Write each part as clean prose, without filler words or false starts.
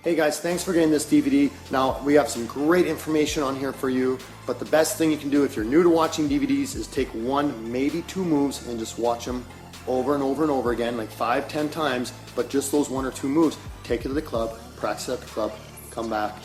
Hey guys, thanks for getting this DVD. Now, we have some great information on here for you, but the best thing you can do if you're new to watching DVDs is take one, maybe two moves and just watch them over and over and over again, like 5-10 times, but just those one or two moves. Take it to the club, practice at the club, come back,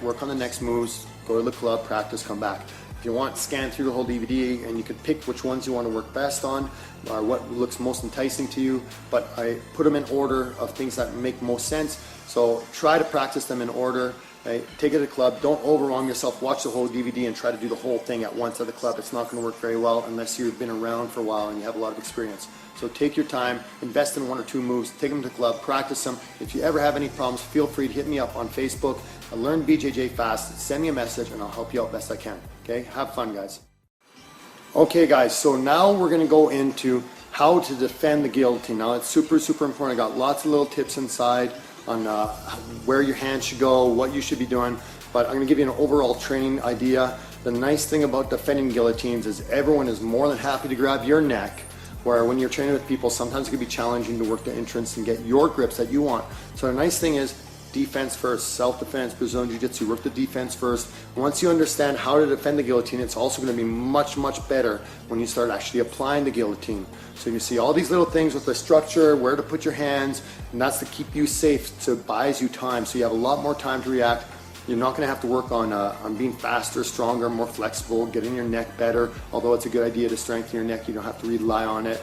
work on the next moves, go to the club, practice, come back. If you want, scan through the whole DVD and you can pick which ones you want to work best on or what looks most enticing to you, but I put them in order of things that make most sense. So try to practice them in order. Take it to the club. Don't overwhelm yourself. Watch the whole DVD and try to do the whole thing at once at the club. It's not going to work very well unless you've been around for a while and you have a lot of experience. So take your time, invest in one or two moves, take them to the club, practice them. If you ever have any problems, feel free to hit me up on Facebook. I learned BJJ fast. Send me a message and I'll help you out best I can. Okay, have fun, guys. Okay, guys, so now we're going to go into how to defend the guillotine. Now, it's super important. I got lots of little tips inside on where your hands should go, what you should be doing, but I'm going to give you an overall training idea. The nice thing about defending guillotines is everyone is more than happy to grab your neck, where when you're training with people, sometimes it can be challenging to work the entrance and get your grips that you want. So the nice thing is defense first, self-defense, Brazilian Jiu-Jitsu, work the defense first. Once you understand how to defend the guillotine, it's also going to be much better when you start actually applying the guillotine. So you see all these little things with the structure, where to put your hands, and that's to keep you safe, so it buys you time, so you have a lot more time to react. You're not going to have to work on being faster, stronger, more flexible, getting your neck better. Although it's a good idea to strengthen your neck, you don't have to rely on it.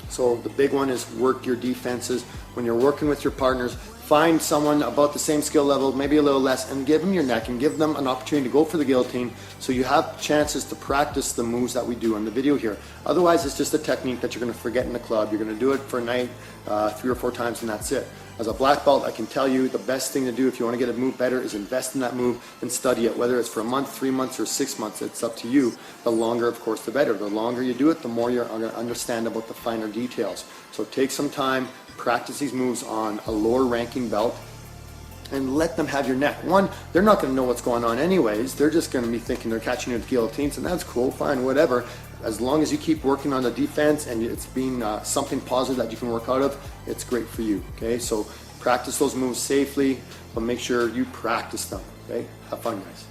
So the big one is work your defenses. When you're working with your partners, find someone about the same skill level, maybe a little less, and give them your neck and give them an opportunity to go for the guillotine so you have chances to practice the moves that we do in the video here. Otherwise, it's just a technique that you're going to forget in the club. You're going to do it for a night, 3 or 4 times, and that's it. As a black belt, I can tell you the best thing to do if you want to get a move better is invest in that move and study it, whether it's for a month, 3 months, or 6 months. It's up to you. The longer, of course, the better. The longer you do it, the more you're going to understand about the finer details. So take some time, practice these moves on a lower ranking belt, and let them have your neck. One, they're not going to know what's going on anyways. They're just going to be thinking they're catching you with guillotines, and that's cool, fine, whatever. As long as you keep working on the defense and it's being something positive that you can work out of, it's great for you, okay? So practice those moves safely, but make sure you practice them, okay? Have fun, guys.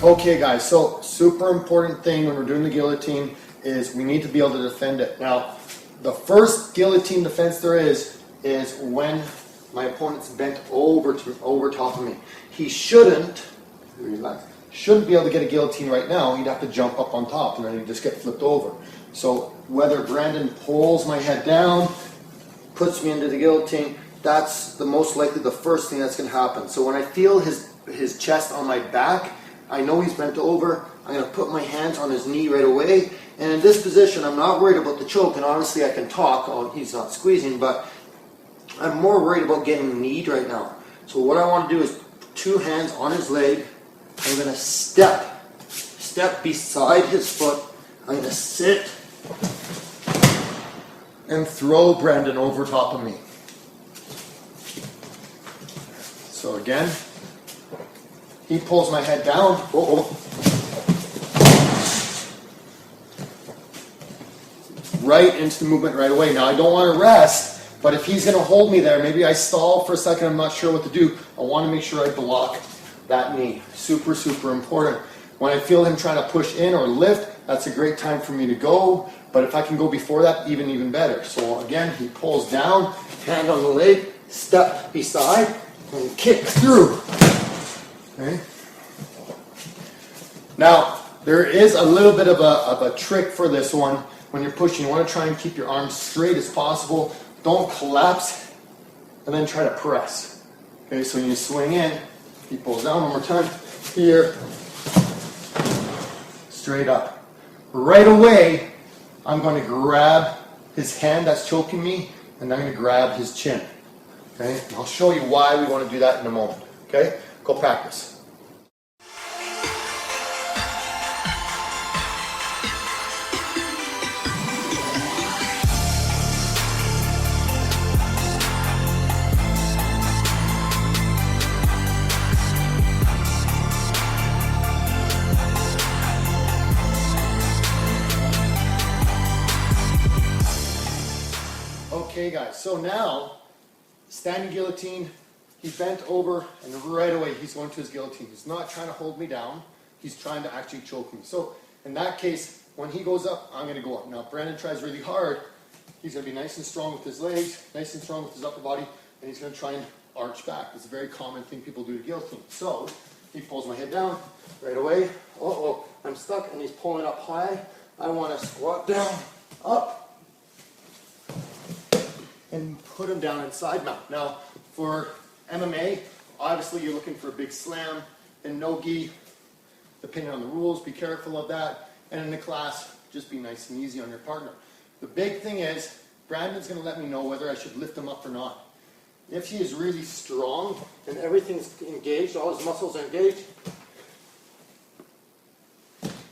Okay guys, so super important thing when we're doing the guillotine is we need to be able to defend it. Now, the first guillotine defense there is when my opponent's bent over top of me. He shouldn't be able to get a guillotine right now. He'd have to jump up on top and then he'd just get flipped over. So whether Brandon pulls my head down, puts me into the guillotine, that's the most likely the first thing that's going to happen. So when I feel his chest on my back, I know he's bent over. I'm going to put my hands on his knee right away. And in this position, I'm not worried about the choke. And honestly, I can talk. Oh, he's not squeezing, but I'm more worried about getting kneed right now. So what I want to do is put 2 hands on his leg. I'm going to step beside his foot. I'm going to sit and throw Brandon over top of me. So again, he pulls my head down. Right into the movement right away. Now I don't want to rest, but if he's going to hold me there, maybe I stall for a second, I'm not sure what to do. I want to make sure I block that knee. Super important. When I feel him trying to push in or lift, that's a great time for me to go, but if I can go before that, even better. So again, he pulls down, hand on the leg, step beside, and kick through. Okay. Now, there is a little bit of a trick for this one. When you're pushing, you want to try and keep your arms straight as possible. Don't collapse and then try to press. Okay, so when you swing in, he pulls down one more time. Here, straight up. Right away, I'm going to grab his hand that's choking me, and I'm going to grab his chin. Okay, and I'll show you why we want to do that in a moment. Okay, go practice. Okay guys, so now, standing guillotine, he bent over and right away he's going to his guillotine. He's not trying to hold me down, he's trying to actually choke me. So in that case, when he goes up, I'm going to go up. Now if Brandon tries really hard, he's going to be nice and strong with his legs, nice and strong with his upper body, and he's going to try and arch back. It's a very common thing people do to guillotine. So he pulls my head down right away. Uh-oh, I'm stuck and he's pulling up high. I want to squat down, up, and put him down in side mount. Now, for MMA, obviously you're looking for a big slam and no gi, depending on the rules, be careful of that. And in the class, just be nice and easy on your partner. The big thing is, Brandon's going to let me know whether I should lift him up or not. If he is really strong and everything's engaged, all his muscles are engaged,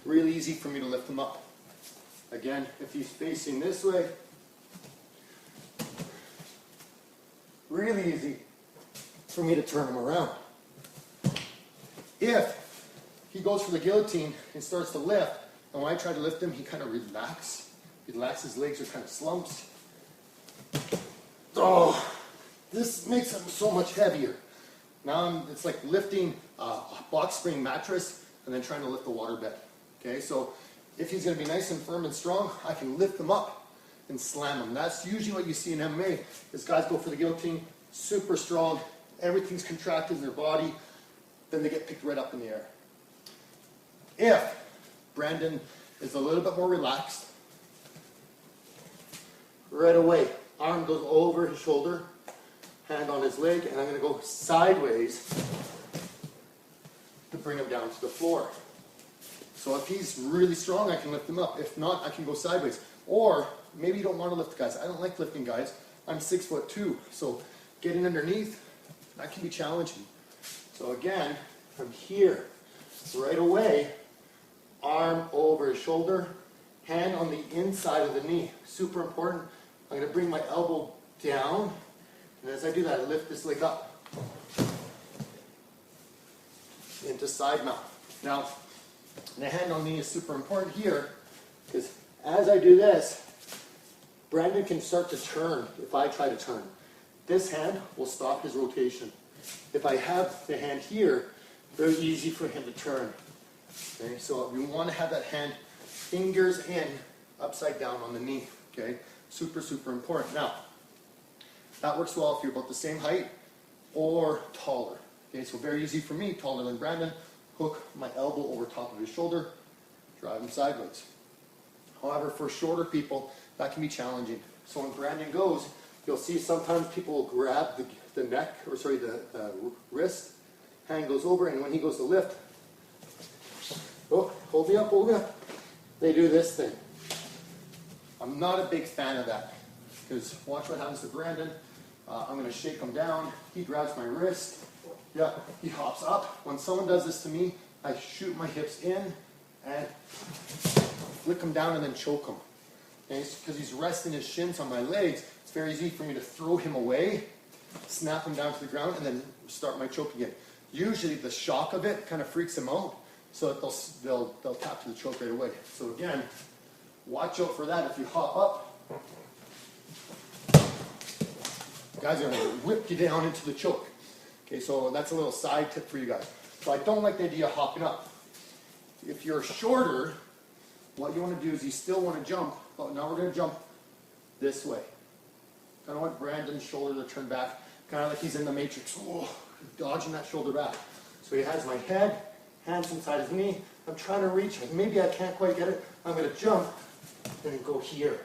really easy for me to lift him up. Again, if he's facing this way, really easy for me to turn him around. If he goes for the guillotine and starts to lift, and when I try to lift him, he kind of relaxes. His legs are kind of slumps. Oh, this makes him so much heavier. Now it's like lifting a box spring mattress and then trying to lift the waterbed. Okay, so if he's going to be nice and firm and strong, I can lift him up and slam him. That's usually what you see in MMA, is guys go for the guillotine, super strong, everything's contracted in their body, then they get picked right up in the air. If Brandon is a little bit more relaxed, right away, arm goes over his shoulder, hand on his leg, and I'm going to go sideways to bring him down to the floor. So if he's really strong, I can lift him up. If not, I can go sideways. Or maybe you don't want to lift guys. I don't like lifting guys. I'm 6'2", so getting underneath, that can be challenging. So again, from here, right away, arm over his shoulder, hand on the inside of the knee. Super important. I'm going to bring my elbow down, and as I do that, I lift this leg up into side mount. Now, the hand on knee is super important here, because as I do this, Brandon can start to turn if I try to turn. This hand will stop his rotation. If I have the hand here, very easy for him to turn. Okay, so we want to have that hand fingers in, upside down on the knee. Okay, super, super important. Now, that works well if you're about the same height or taller. Okay, so very easy for me, taller than Brandon. Hook my elbow over top of his shoulder, drive him sideways. However, for shorter people, that can be challenging. So when Brandon goes, you'll see sometimes people will grab the neck, or sorry, the wrist, hand goes over, and when he goes to lift, oh, hold me up, they do this thing. I'm not a big fan of that, because watch what happens to Brandon. I'm going to shake him down, he grabs my wrist, yeah, he hops up. When someone does this to me, I shoot my hips in and flick him down and then choke him. Because he's resting his shins on my legs, it's very easy for me to throw him away, snap him down to the ground, and then start my choke again. Usually the shock of it kind of freaks him out, so that they'll tap to the choke right away. So again, watch out for that. If you hop up, guys are going to whip you down into the choke. Okay, so that's a little side tip for you guys. So I don't like the idea of hopping up. If you're shorter, what you want to do is you still want to jump, but now we're going to jump this way. Kind of want Brandon's shoulder to turn back, kind of like he's in the Matrix, dodging that shoulder back. So he has my head, hands inside his knee. I'm trying to reach it. Maybe I can't quite get it. I'm going to jump and then go here.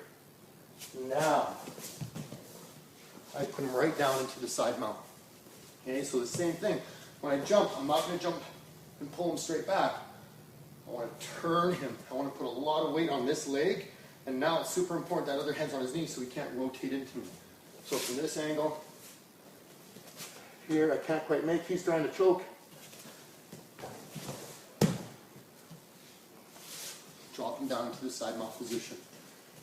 Now, I put him right down into the side mount. Okay, so the same thing. When I jump, I'm not going to jump and pull him straight back. I want to turn him. I want to put a lot of weight on this leg. And now it's super important that other hand's on his knee so he can't rotate into me. So from this angle, here I can't quite make, he's trying to choke. Drop him down into the side mount position.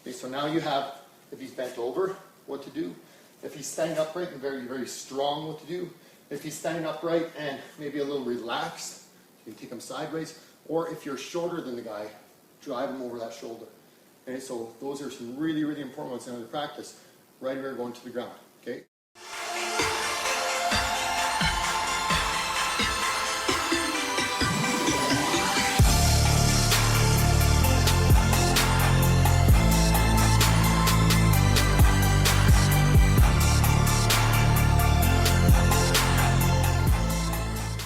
Okay, so now you have, if he's bent over, what to do. If he's standing upright and very, very strong, what to do. If he's standing upright and maybe a little relaxed, you can take him sideways. Or if you're shorter than the guy, drive him over that shoulder. Okay, so those are some really, really important ones in the practice. right rear going to the ground, okay?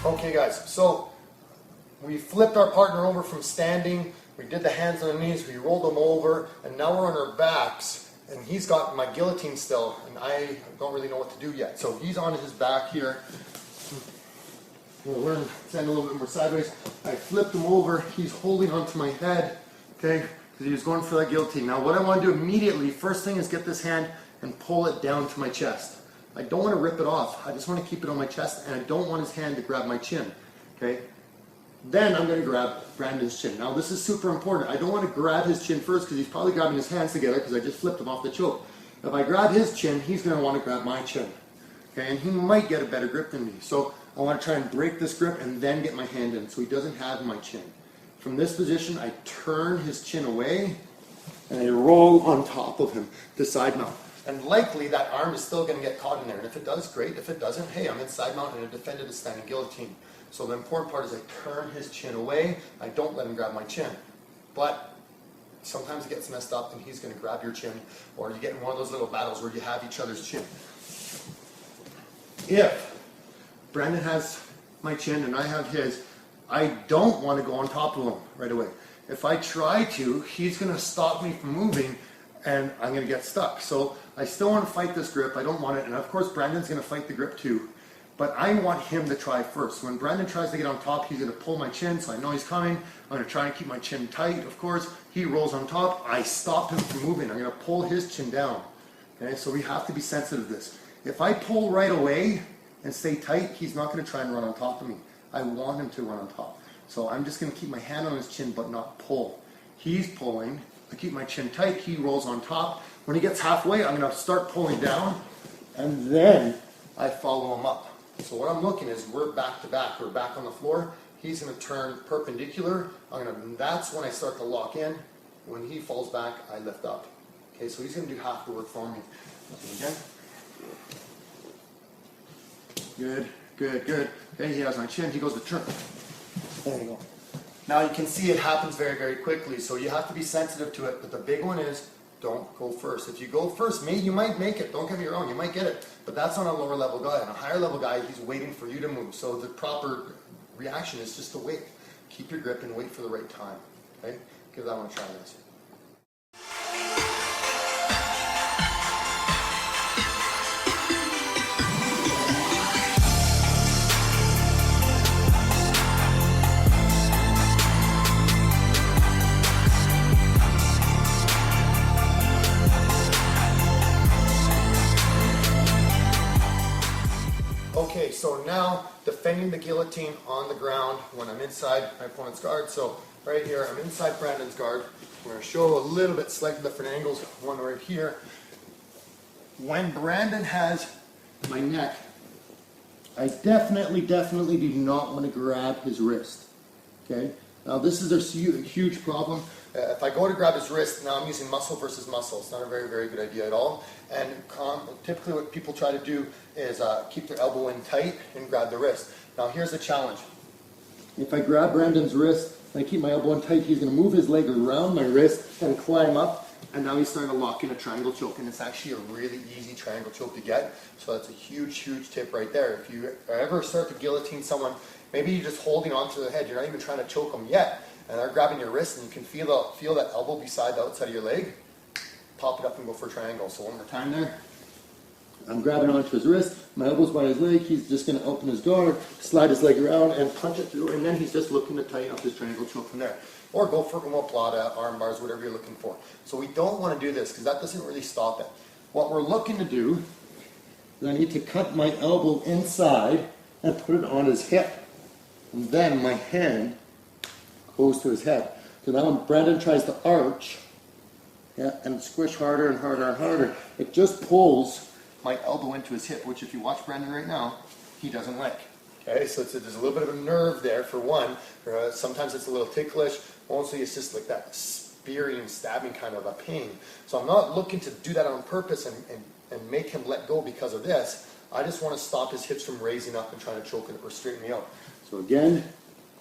Okay guys, so we flipped our partner over from standing, we did the hands on the knees, we rolled them over, and now we're on our backs, and he's got my guillotine still, and I don't really know what to do yet. So he's on his back here. We're going to stand a little bit more sideways. I flipped him over, he's holding onto my head, okay, because he was going for that guillotine. Now what I want to do immediately, first thing is get this hand and pull it down to my chest. I don't want to rip it off. I just want to keep it on my chest, and I don't want his hand to grab my chin. Okay? Then I'm going to grab Brandon's chin. Now this is super important. I don't want to grab his chin first because he's probably grabbing his hands together because I just flipped him off the choke. If I grab his chin, he's going to want to grab my chin. Okay? And he might get a better grip than me. So I want to try and break this grip and then get my hand in so he doesn't have my chin. From this position, I turn his chin away and I roll on top of him to side mount. And likely that arm is still going to get caught in there. And if it does, great. If it doesn't, hey, I'm in side mount and I defended a standing guillotine. So the important part is I turn his chin away. I don't let him grab my chin. But sometimes it gets messed up and he's going to grab your chin, or you get in one of those little battles where you have each other's chin. If Brandon has my chin and I have his, I don't want to go on top of him right away. If I try to, he's going to stop me from moving and I'm going to get stuck. So I still want to fight this grip. I don't want it. And of course, Brandon's going to fight the grip too. But I want him to try first. When Brandon tries to get on top, he's going to pull my chin, so I know he's coming. I'm going to try and keep my chin tight, of course. He rolls on top. I stop him from moving. I'm going to pull his chin down. Okay, so we have to be sensitive to this. If I pull right away and stay tight, he's not going to try and run on top of me. I want him to run on top. So I'm just going to keep my hand on his chin, but not pull. He's pulling. I keep my chin tight, he rolls on top. When he gets halfway, I'm going to start pulling down, and then I follow him up. So what I'm looking is we're back to back. We're back on the floor. He's going to turn perpendicular. That's when I start to lock in. When he falls back, I lift up. Okay, so he's going to do half the work for me. Again. Good, good, good. Okay, he has my chin. He goes to turn. There you go. Now you can see it happens very, very quickly, so you have to be sensitive to it, but the big one is don't go first. If you go first, you might make it. Don't get me wrong, you might get it, but that's on a lower level guy. On a higher level guy, he's waiting for you to move, so the proper reaction is just to wait. Keep your grip and wait for the right time. Okay? Give that one a try, guys. Okay, so now defending the guillotine on the ground when I'm inside my opponent's guard. So right here, I'm inside Brandon's guard. I'm going to show a little bit slightly different angles. One right here. When Brandon has my neck, I definitely do not want to grab his wrist. Okay? Now this is a huge problem. If I go to grab his wrist, now I'm using muscle versus muscle. It's not a very, very good idea at all. And typically what people try to do is keep their elbow in tight and grab the wrist. Now here's the challenge. If I grab Brandon's wrist and I keep my elbow in tight, he's going to move his leg around my wrist and climb up. And now he's starting to lock in a triangle choke. And it's actually a really easy triangle choke to get. So that's a huge, huge tip right there. If you ever start to guillotine someone, maybe you're just holding onto the head. You're not even trying to choke them yet. And they're grabbing your wrist, and you can feel that elbow beside the outside of your leg. Pop it up and go for a triangle. So one more time there. I'm grabbing onto his wrist. My elbow's by his leg. He's just going to open his guard, slide his leg around, and punch it through. And then he's just looking to tighten up his triangle choke from there. Or go for omoplata, arm bars, whatever you're looking for. So we don't want to do this because that doesn't really stop it. What we're looking to do is I need to cut my elbow inside and put it on his hip. And then my hand goes to his head. So now when Brandon tries to arch, and squish harder and harder and harder, it just pulls my elbow into his hip, which if you watch Brandon right now, he doesn't like. Okay, so there's a little bit of a nerve there for one. Sometimes it's a little ticklish. Mostly it's just like that spearing and stabbing kind of a pain. So I'm not looking to do that on purpose and make him let go because of this. I just want to stop his hips from raising up and trying to choke it or straighten me out. So again,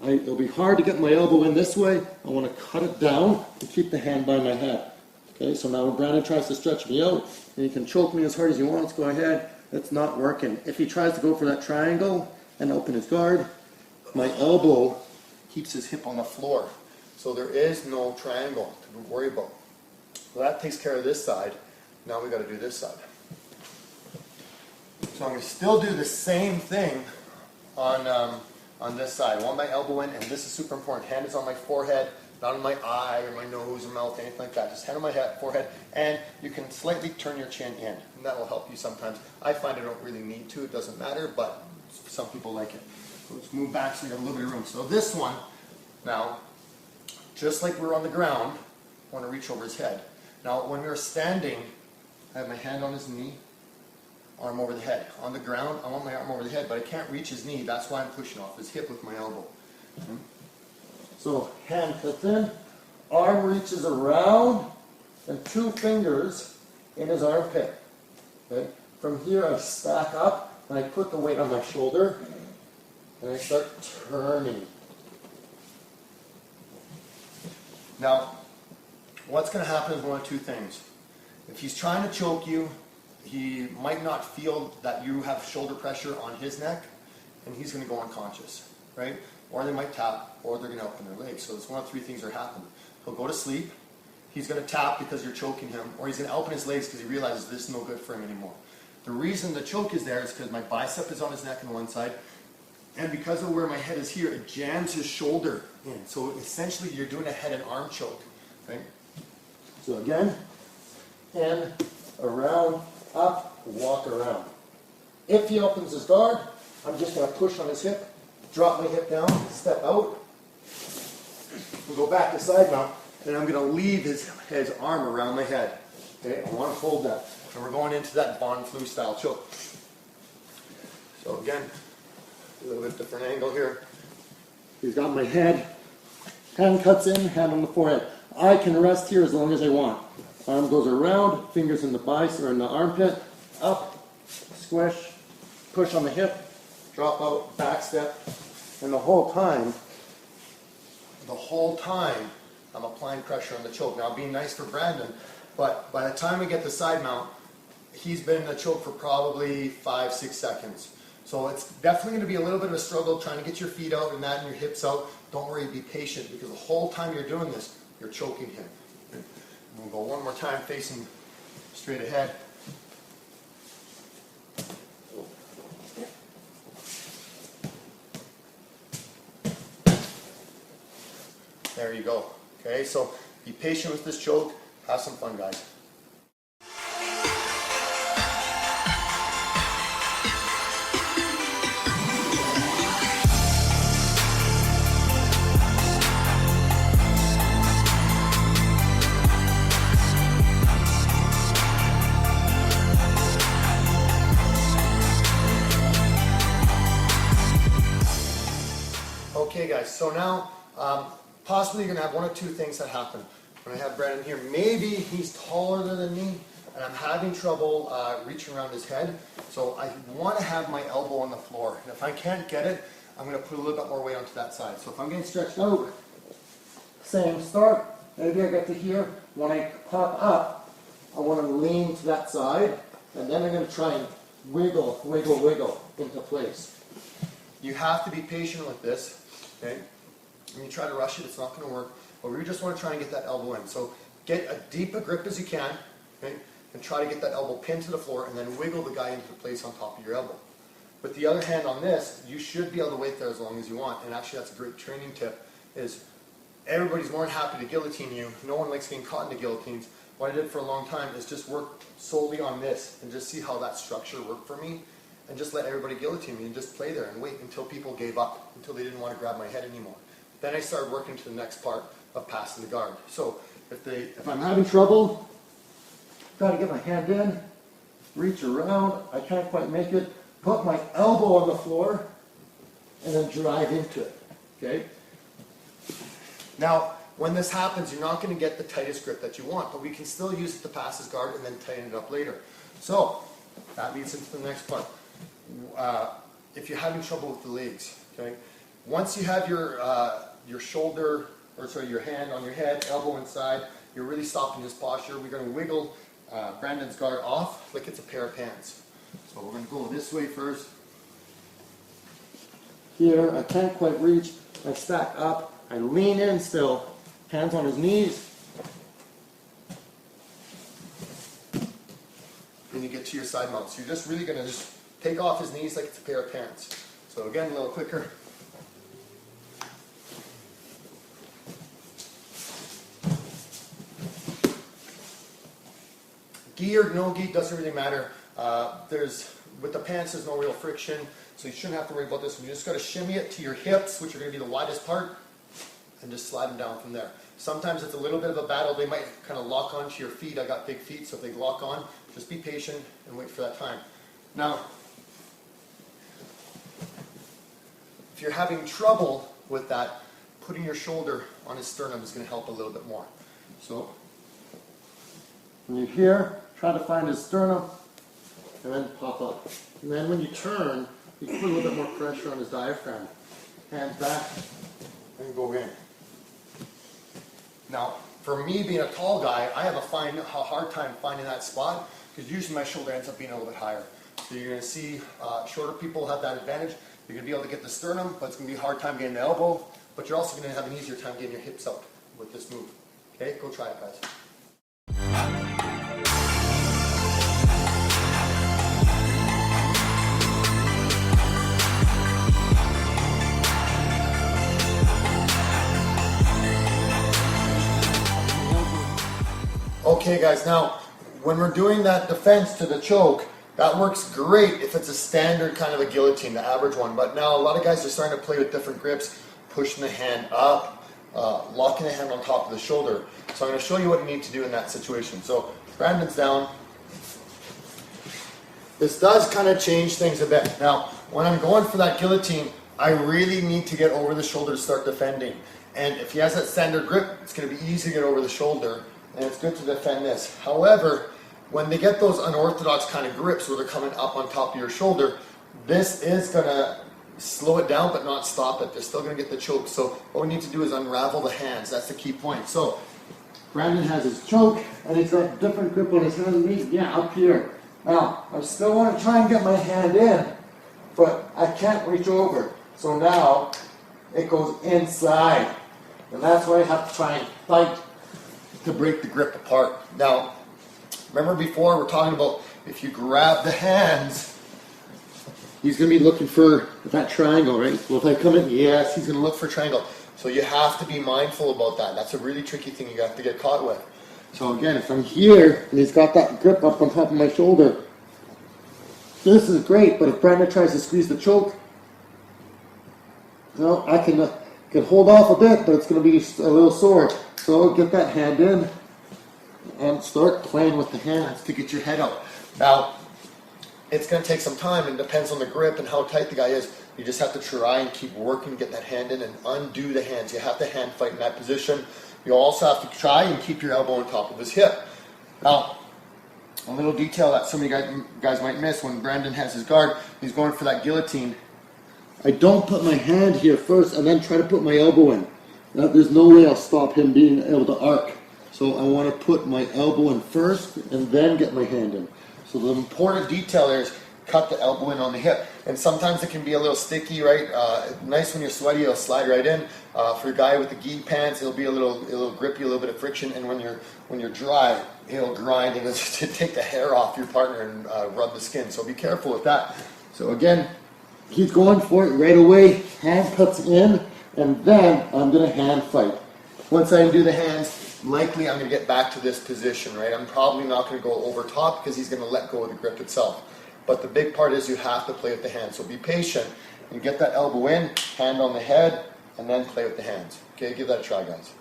it'll be hard to get my elbow in this way. I want to cut it down and keep the hand by my head. Okay, so now when Brandon tries to stretch me out, and he can choke me as hard as he wants, go ahead. It's not working. If he tries to go for that triangle and open his guard, my elbow keeps his hip on the floor. So there is no triangle to worry about. So that takes care of this side. Now we got to do this side. So I'm going to still do the same thing on this side. I want my elbow in, and this is super important. Hand is on my forehead, not on my eye or my nose or mouth, anything like that. Just hand on my forehead, and you can slightly turn your chin in, and that will help you sometimes. I find I don't really need to. It doesn't matter, but some people like it. So let's move back so we have a little bit of room. So this one, now, just like we're on the ground, I want to reach over his head. Now, when we were standing, I have my hand on his knee, arm over the head. On the ground, I want my arm over the head, but I can't reach his knee. That's why I'm pushing off his hip with my elbow. So, hand cuts in, arm reaches around, and 2 fingers in his armpit. Okay? From here, I stack up, and I put the weight on my shoulder, and I start turning. Now, what's going to happen is one of 2 things. If he's trying to choke you, he might not feel that you have shoulder pressure on his neck, and he's going to go unconscious, right? Or they might tap, or they're going to open their legs. So it's one of 3 things that are happening. He'll go to sleep, he's going to tap because you're choking him, or he's going to open his legs because he realizes this is no good for him anymore. The reason the choke is there is because my bicep is on his neck on one side, and because of where my head is here, it jams his shoulder in. So essentially you're doing a head and arm choke, right? So again, hand around, up, walk around. If he opens his guard, I'm just going to push on his hip, drop my hip down, step out, we'll go back to side mount, and I'm going to leave his arm around my head. Okay, I want to hold that. And we're going into that Von Flue style choke. So again, a little bit different angle here. He's got my head, hand cuts in, hand on the forehead. I can rest here as long as I want. Arm goes around, fingers in the bicep or in the armpit, up, squish, push on the hip, drop out, back step, and the whole time, I'm applying pressure on the choke. Now, being nice for Brandon, but by the time we get to side mount, he's been in the choke for probably 5-6 seconds. So it's definitely going to be a little bit of a struggle trying to get your feet out and that and your hips out. Don't worry, be patient, because the whole time you're doing this, you're choking him. And we'll go one more time facing straight ahead. There you go. Okay, so be patient with this choke. Have some fun, guys. Okay, guys, so now possibly you're going to have 1 or 2 things that happen. When I have Brandon here, maybe he's taller than me, and I'm having trouble reaching around his head, so I want to have my elbow on the floor. And if I can't get it, I'm going to put a little bit more weight onto that side. So if I'm getting stretched out, same start, maybe I get to here. When I pop up, I want to lean to that side, and then I'm going to try and wiggle, wiggle, wiggle into place. You have to be patient with this, okay? When you try to rush it, it's not going to work. But we just want to try and get that elbow in. So get a deep a grip as you can, okay? And try to get that elbow pinned to the floor, and then wiggle the guy into place on top of your elbow. With the other hand on this, you should be able to wait there as long as you want. And actually, that's a great training tip, is everybody's more than happy to guillotine you. No one likes getting caught in the guillotines. What I did for a long time is just work solely on this and just see how that structure worked for me, and just let everybody guillotine me and just play there and wait until people gave up, until they didn't want to grab my head anymore. Then I started working to the next part of passing the guard. So if I'm having trouble, got to get my hand in, reach around, I can't quite make it, put my elbow on the floor, and then drive into it, okay? Now, when this happens, you're not going to get the tightest grip that you want, but we can still use it to pass his guard and then tighten it up later. So that leads into the next part. If you're having trouble with the legs, okay, once you have your shoulder, or sorry, your hand on your head, elbow inside, you're really stopping his posture. We're going to wiggle Brandon's guard off like it's a pair of pants. So we're going to go this way first. Here, I can't quite reach. I stack up. I lean in still. Hands on his knees. Then you get to your side mount. So you're just really going to just take off his knees like it's a pair of pants. So again, a little quicker. Gi or no gi, doesn't really matter. With the pants, there's no real friction, so you shouldn't have to worry about this. You just got to shimmy it to your hips, which are going to be the widest part, and just slide them down from there. Sometimes it's a little bit of a battle. They might kind of lock onto your feet. I got big feet, so if they lock on, just be patient and wait for that time. Now, if you're having trouble with that, putting your shoulder on his sternum is going to help a little bit more. So, when you're here, try to find his sternum, and then pop up. And then when you turn, you can put a little bit more pressure on his diaphragm. Hands back, and go in. Now, for me being a tall guy, I have a hard time finding that spot, because usually my shoulder ends up being a little bit higher. So you're going to see shorter people have that advantage. You're going to be able to get the sternum, but it's going to be a hard time getting the elbow, but you're also going to have an easier time getting your hips out with this move. Okay, go try it, guys. Okay guys, now when we're doing that defense to the choke, that works great if it's a standard kind of a guillotine, the average one. But now a lot of guys are starting to play with different grips, pushing the hand up, locking the hand on top of the shoulder. So I'm going to show you what you need to do in that situation. So Brandon's down. This does kind of change things a bit. Now, when I'm going for that guillotine, I really need to get over the shoulder to start defending. And if he has that standard grip, it's going to be easy to get over the shoulder, and it's good to defend this. However, when they get those unorthodox kind of grips where they're coming up on top of your shoulder, this is going to slow it down but not stop it. They're still going to get the choke. So what we need to do is unravel the hands. That's the key point. So Brandon has his choke, and he's got a different grip on his hand than me. Yeah, up here. Now, I still want to try and get my hand in, but I can't reach over. So now it goes inside. And that's why I have to try and fight to break the grip apart. Now, remember before we're talking about if you grab the hands, he's going to be looking for that triangle, right? Well, if I come in, yes, he's going to look for triangle. So you have to be mindful about that. That's a really tricky thing you have to get caught with. So again, if I'm here and he's got that grip up on top of my shoulder, this is great, but if Brandon tries to squeeze the choke, well, I can hold off a bit, but it's going to be a little sore. So get that hand in and start playing with the hands to get your head out. Now, it's going to take some time, and depends on the grip and how tight the guy is. You just have to try and keep working to get that hand in and undo the hands. You have to hand fight in that position. You also have to try and keep your elbow on top of his hip. Now, a little detail that so many guys might miss when Brandon has his guard, he's going for that guillotine. I don't put my hand here first and then try to put my elbow in. Now, there's no way I'll stop him being able to arc. So I want to put my elbow in first and then get my hand in. So the important detail there is cut the elbow in on the hip. And sometimes it can be a little sticky, right? Nice when you're sweaty, it'll slide right in. For a guy with the gi pants, it'll be a little grippy, a little bit of friction. And when you're dry, it'll grind and it'll just take the hair off your partner and rub the skin. So be careful with that. So again, he's going for it right away. Hand cuts in, and then I'm going to hand fight. Once I undo the hands, likely I'm going to get back to this position, right? I'm probably not going to go over top because he's going to let go of the grip itself. But the big part is you have to play with the hands. So be patient and get that elbow in, hand on the head, and then play with the hands. Okay, give that a try, guys.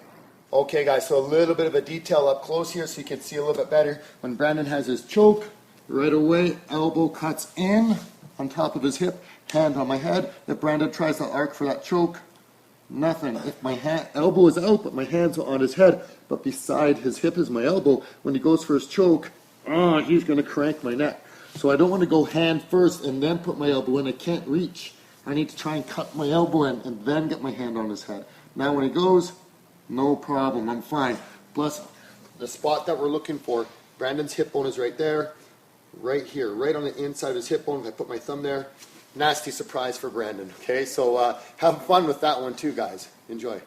Okay, guys, so a little bit of a detail up close here so you can see a little bit better. When Brandon has his choke, right away, elbow cuts in on top of his hip, hand on my head. If Brandon tries to arc for that choke, Nothing. If my elbow is out, but my hand's on his head, but beside his hip is my elbow, when he goes for his choke, he's going to crank my neck. So I don't want to go hand first and then put my elbow in. I can't reach. I need to try and cut my elbow in and then get my hand on his head. Now when he goes, no problem, I'm fine. Plus, the spot that we're looking for, Brandon's hip bone is right there, right here, right on the inside of his hip bone. If I put my thumb there, nasty surprise for Brandon. Okay, so have fun with that one too, guys. Enjoy.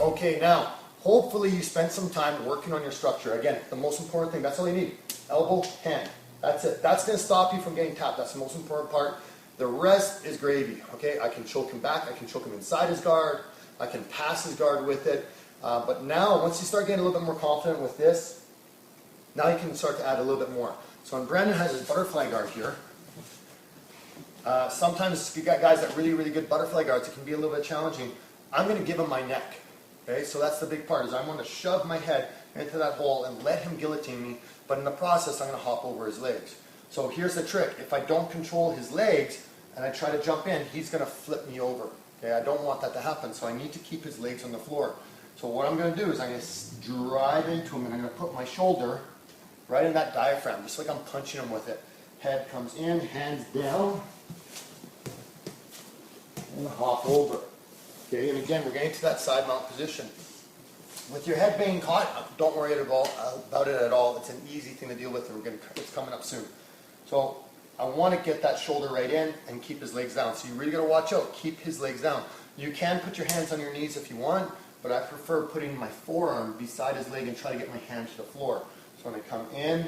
Okay, now, hopefully you spent some time working on your structure. Again, the most important thing, that's all you need. Elbow, hand. That's it. That's going to stop you from getting tapped. That's the most important part. The rest is gravy. Okay, I can choke him back. I can choke him inside his guard. I can pass his guard with it. But now, once you start getting a little bit more confident with this, now you can start to add a little bit more. So when Brandon has his butterfly guard here, sometimes you got guys that really good butterfly guards. It can be a little bit challenging. I'm going to give him my neck. Okay, so that's the big part, is I want to shove my head into that hole and let him guillotine me, but in the process I'm going to hop over his legs. So here's the trick. If I don't control his legs and I try to jump in, he's going to flip me over. Okay, I don't want that to happen, so I need to keep his legs on the floor. So what I'm going to do is I'm going to drive into him and I'm going to put my shoulder right in that diaphragm, just like I'm punching him with it. Head comes in, hands down, and hop over. Okay, and again, we're getting to that side mount position. With your head being caught, don't worry about it at all. It's an easy thing to deal with, and it's coming up soon. So I want to get that shoulder right in and keep his legs down. So you really got to watch out. Keep his legs down. You can put your hands on your knees if you want, but I prefer putting my forearm beside his leg and try to get my hand to the floor. So when I come in,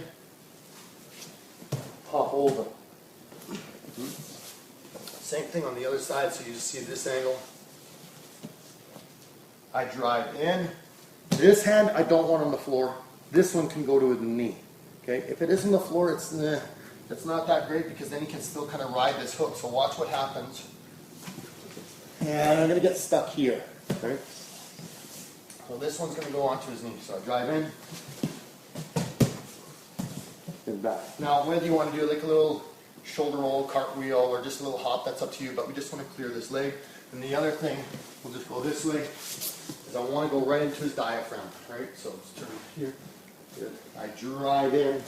hop over. Same thing on the other side, so you just see this angle. I drive in. This hand, I don't want on the floor. This one can go to his knee. Okay, if it is on the floor, it's not that great, because then he can still kind of ride this hook. So watch what happens. And I'm going to get stuck here. Okay. So this one's going to go onto his knee. So I drive in and back. Now, whether you want to do like a little shoulder roll, cartwheel, or just a little hop, that's up to you. But we just want to clear this leg. And the other thing, we'll just go this way, is I want to go right into his diaphragm, right? So let's turn here. Good. I drive in.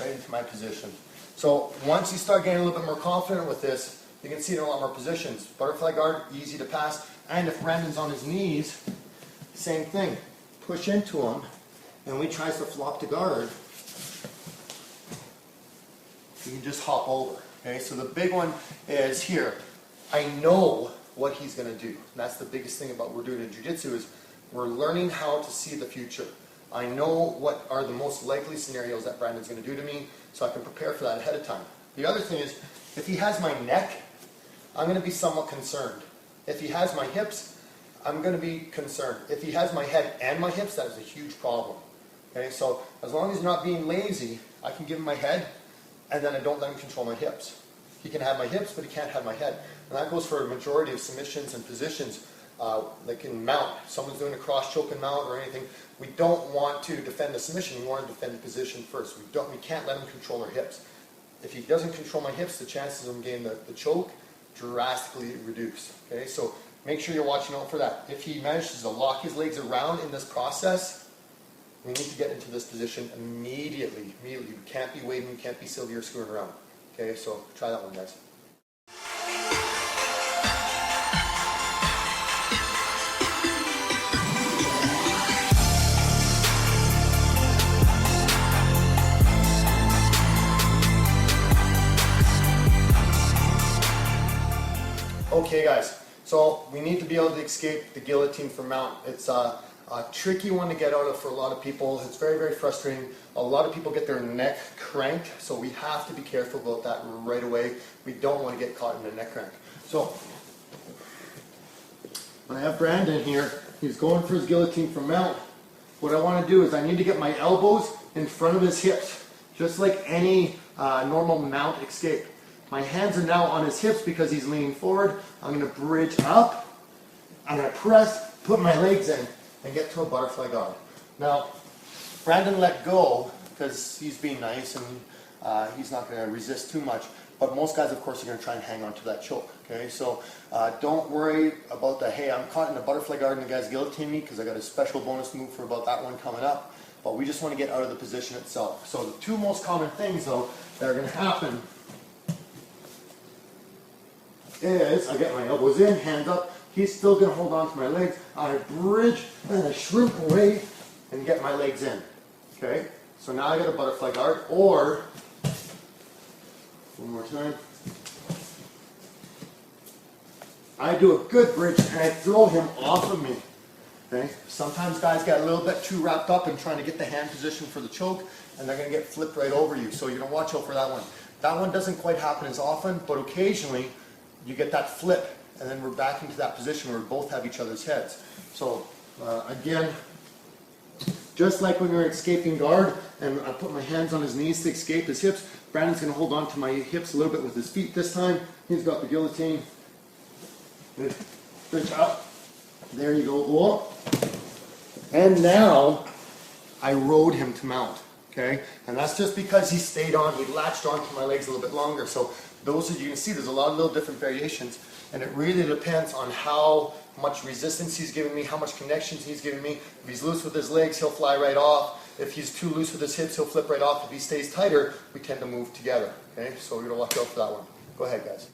Right into my position. So once you start getting a little bit more confident with this, you can see it in a lot more positions. Butterfly guard, easy to pass. And if Brandon's on his knees, same thing. Push into him, and when he tries to flop the guard, you can just hop over. Okay, so the big one is here. I know what he's going to do. And that's the biggest thing about what we're doing in jiu-jitsu, is we're learning how to see the future. I know what are the most likely scenarios that Brandon's going to do to me, so I can prepare for that ahead of time. The other thing is, if he has my neck, I'm going to be somewhat concerned. If he has my hips, I'm going to be concerned. If he has my head and my hips, that is a huge problem. Okay, so as long as he's not being lazy, I can give him my head, and then I don't let him control my hips. He can have my hips, but he can't have my head. And that goes for a majority of submissions and positions, like in mount. If someone's doing a cross choke and mount or anything, we don't want to defend the submission. We want to defend the position first. We can't let him control our hips. If he doesn't control my hips, the chances of him getting the choke drastically reduce. Okay, so make sure you're watching out for that. If he manages to lock his legs around in this process, we need to get into this position immediately. We can't be waiting, we can't be silly or screwing around. Okay, so try that one, guys. Okay, guys, so we need to be able to escape the guillotine from mount. It's a tricky one to get out of for a lot of people. It's very frustrating. A lot of people get their neck cranked, so we have to be careful about that right away. We don't want to get caught in a neck crank. So when I have Brandon here, he's going for his guillotine from mount. What I want to do is I need to get my elbows in front of his hips. just like any normal mount escape. My hands are now on his hips because he's leaning forward. I'm going to bridge up. I'm going to press, put my legs in, and get to a butterfly guard. Now, Brandon let go because he's being nice and he's not going to resist too much. But most guys, of course, are going to try and hang on to that choke. Okay, so don't worry about the, hey, I'm caught in a butterfly guard and the guy's guillotining me, because I got a special bonus move for about that one coming up. But we just want to get out of the position itself. So the two most common things, though, that are going to happen is I get my elbows in, hands up. He's still going to hold on to my legs. I bridge and I shrimp away and get my legs in. Okay, so now I got a butterfly guard, or one more time. I do a good bridge and I throw him off of me. Okay? Sometimes guys get a little bit too wrapped up in trying to get the hand position for the choke, and they're going to get flipped right over you. So you're going to watch out for that one. That one doesn't quite happen as often, but occasionally you get that flip, and then we're back into that position where we both have each other's heads. So again, just like when we were escaping guard, and I put my hands on his knees to escape his hips, Brandon's going to hold on to my hips a little bit with his feet this time. He's got the guillotine. Bridge up. There you go. Whoa. And now I rode him to mount. Okay? And that's just because he stayed on, he latched onto my legs a little bit longer. So those, as you can see, there's a lot of little different variations. And it really depends on how much resistance he's giving me, how much connections he's giving me. If he's loose with his legs, he'll fly right off. If he's too loose with his hips, he'll flip right off. If he stays tighter, we tend to move together. Okay, so we're going to watch out for that one. Go ahead, guys.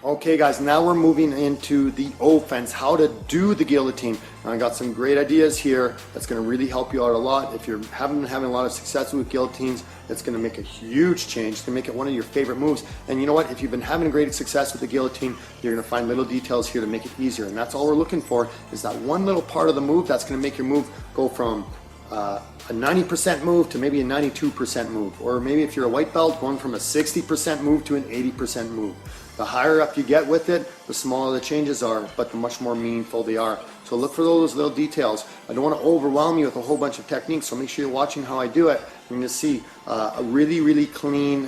Okay, guys, now we're moving into the offense, how to do the guillotine. And I got some great ideas here that's going to really help you out a lot. If you haven't been having a lot of success with guillotines, it's going to make a huge change. It's going to make it one of your favorite moves. And you know what? If you've been having great success with the guillotine, you're going to find little details here to make it easier. And that's all we're looking for, is that one little part of the move that's going to make your move go from a 90% move to maybe a 92% move. Or maybe if you're a white belt, going from a 60% move to an 80% move. The higher up you get with it, the smaller the changes are, but the much more meaningful they are. So look for those little details. I don't want to overwhelm you with a whole bunch of techniques, so make sure you're watching how I do it. You're going to see a really, really clean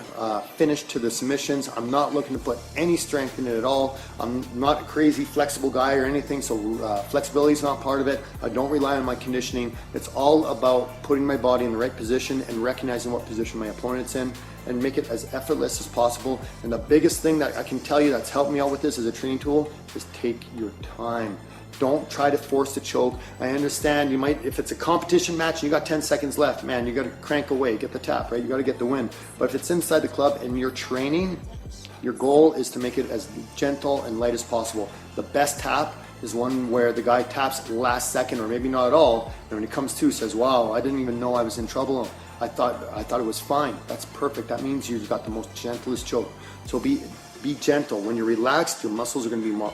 finish to the submissions. I'm not looking to put any strength in it at all. I'm not a crazy flexible guy or anything, so flexibility is not part of it. I don't rely on my conditioning. It's all about putting my body in the right position and recognizing what position my opponent's in, and make it as effortless as possible. And the biggest thing that I can tell you that's helped me out with this as a training tool is take your time. Don't try to force the choke. I understand you might, if it's a competition match and you got 10 seconds left, man, you got to crank away, get the tap, right? You got to get the win. But if it's inside the club and you're training, your goal is to make it as gentle and light as possible. The best tap is one where the guy taps at the last second, or maybe not at all, and when he comes to, says, wow, I didn't even know I was in trouble. I thought it was fine. That's perfect. That means you've got the most gentlest choke. So be gentle. When you're relaxed, your muscles are going to be more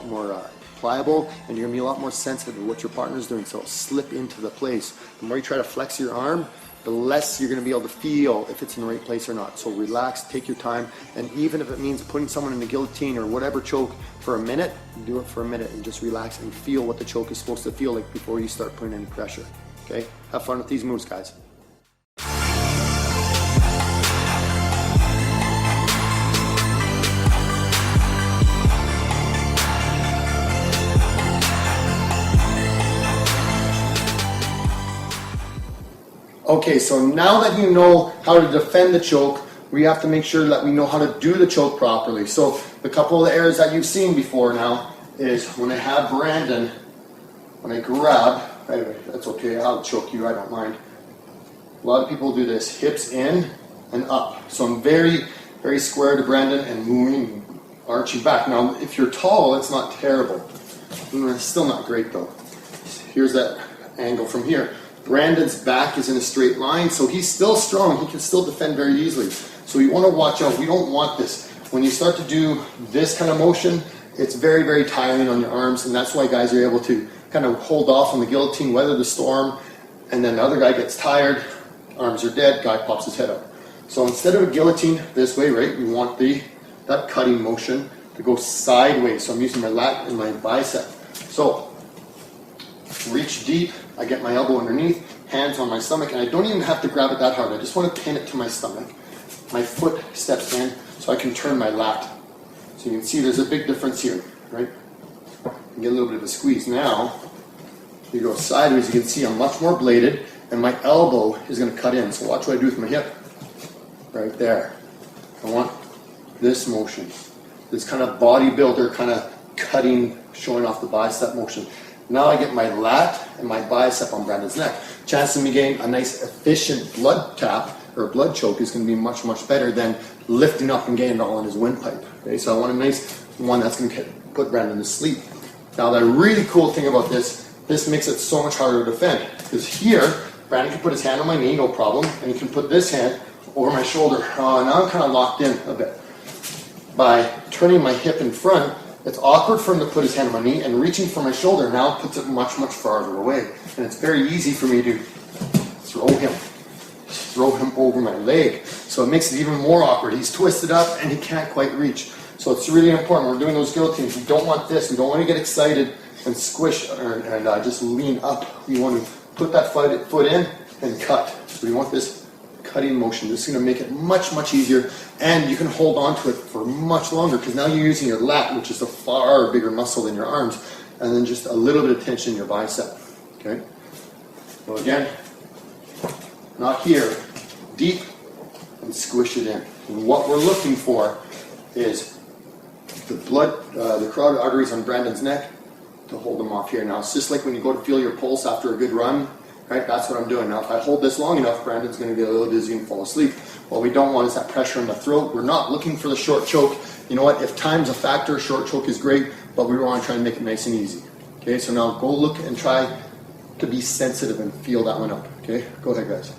pliable, and you're going to be a lot more sensitive to what your partner's doing. So it'll slip into the place. The more you try to flex your arm, the less you're going to be able to feel if it's in the right place or not. So relax, take your time, and even if it means putting someone in the guillotine or whatever choke for a minute, do it for a minute and just relax and feel what the choke is supposed to feel like before you start putting any pressure. Okay? Have fun with these moves, guys. Okay, so now that you know how to defend the choke, we have to make sure that we know how to do the choke properly. So the couple of errors that you've seen before now is when I have Brandon, when I grab, anyway, that's okay, I'll choke you, I don't mind. A lot of people do this, hips in and up. So I'm very, very square to Brandon and moving, arching back. Now, if you're tall, it's not terrible. It's still not great though. Here's that angle from here. Brandon's back is in a straight line, so he's still strong. He can still defend very easily. So you want to watch out. We don't want this. When you start to do this kind of motion, it's very, very tiring on your arms, and that's why guys are able to kind of hold off on the guillotine, weather the storm, and then the other guy gets tired, arms are dead, guy pops his head up. So instead of a guillotine this way, right, we want that cutting motion to go sideways. So I'm using my lat and my bicep. So reach deep, I get my elbow underneath, hands on my stomach, and I don't even have to grab it that hard. I just want to pin it to my stomach. My foot steps in so I can turn my lat. So you can see there's a big difference here, right? You get a little bit of a squeeze. Now, you go sideways, you can see I'm much more bladed, and my elbow is going to cut in. So watch what I do with my hip. Right there. I want this motion. This kind of bodybuilder kind of cutting, showing off the bicep motion. Now I get my lat and my bicep on Brandon's neck. Chance of me getting a nice efficient blood tap or blood choke is going to be much, much better than lifting up and getting it all in his windpipe. Okay, so I want a nice one that's going to put Brandon to sleep. Now the really cool thing about this makes it so much harder to defend. Because here, Brandon can put his hand on my knee, no problem, and he can put this hand over my shoulder. Now I'm kind of locked in a bit. By turning my hip in front, it's awkward for him to put his hand on my knee, and reaching for my shoulder now puts it much, much farther away. And it's very easy for me to throw him over my leg. So it makes it even more awkward. He's twisted up and he can't quite reach. So it's really important. When we're doing those guillotines, we don't want this. We don't want to get excited and squish and just lean up. We want to put that foot in and cut. So we want this cutting motion. This is going to make it much, much easier, and you can hold on to it for much longer because now you're using your lat, which is a far bigger muscle than your arms, and then just a little bit of tension in your bicep. Okay? So again, not here, deep, and squish it in. And what we're looking for is the blood, the carotid arteries on Brandon's neck to hold them off here. Now it's just like when you go to feel your pulse after a good run. Right, that's what I'm doing. Now if I hold this long enough, Brandon's going to get a little dizzy and fall asleep. What we don't want is that pressure in the throat. We're not looking for the short choke. You know what, if time's a factor, short choke is great, but we want to try and make it nice and easy. Okay, so now go look and try to be sensitive and feel that one out. Okay, go ahead guys.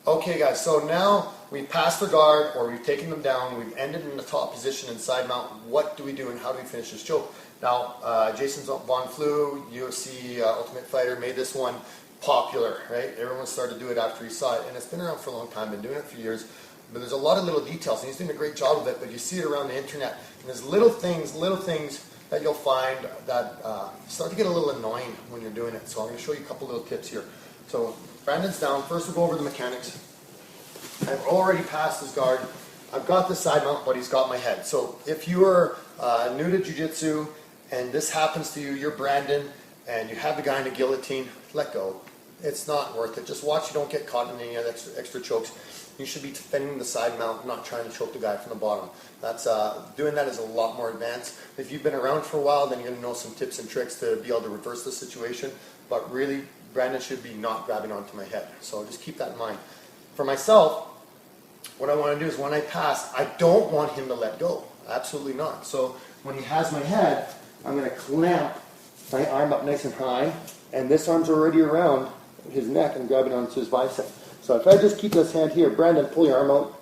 Okay guys, so now we've passed the guard, or we've taken them down, we've ended in the top position and side mount. What do we do and how do we finish this choke? Now, Jason Von Flew, UFC Ultimate Fighter, made this one popular, right? Everyone started to do it after he saw it, and it's been around for a long time, been doing it for years, but there's a lot of little details, and he's doing a great job of it, but you see it around the internet, and there's little things that you'll find that start to get a little annoying when you're doing it. So I'm going to show you a couple little tips here. So Brandon's down. First we'll go over the mechanics. I've already passed his guard. I've got the side mount, but he's got my head. So if you are new to jiu-jitsu and this happens to you, you're Brandon, and you have the guy in a guillotine, let go. It's not worth it. Just watch you don't get caught in any other extra chokes. You should be defending the side mount, not trying to choke the guy from the bottom. That's doing that is a lot more advanced. If you've been around for a while, then you're going to know some tips and tricks to be able to reverse the situation. But really, Brandon should be not grabbing onto my head. So just keep that in mind. For myself, what I want to do is when I pass, I don't want him to let go. Absolutely not. So when he has my head, I'm going to clamp my arm up nice and high, and this arm's already around his neck and grabbing onto his bicep. So if I just keep this hand here, Brandon, pull your arm out.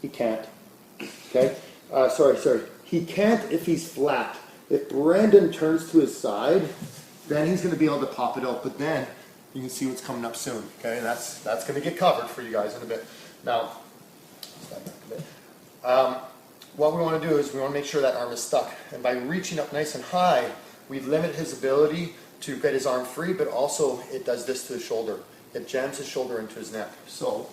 He can't. Okay? Sorry. He can't if he's flat. If Brandon turns to his side, then he's going to be able to pop it out. But then you can see what's coming up soon. Okay? That's going to get covered for you guys in a bit. Now, step back a bit. What we want to do is we want to make sure that arm is stuck. And by reaching up nice and high, we limit his ability to get his arm free, but also it does this to his shoulder. It jams his shoulder into his neck. So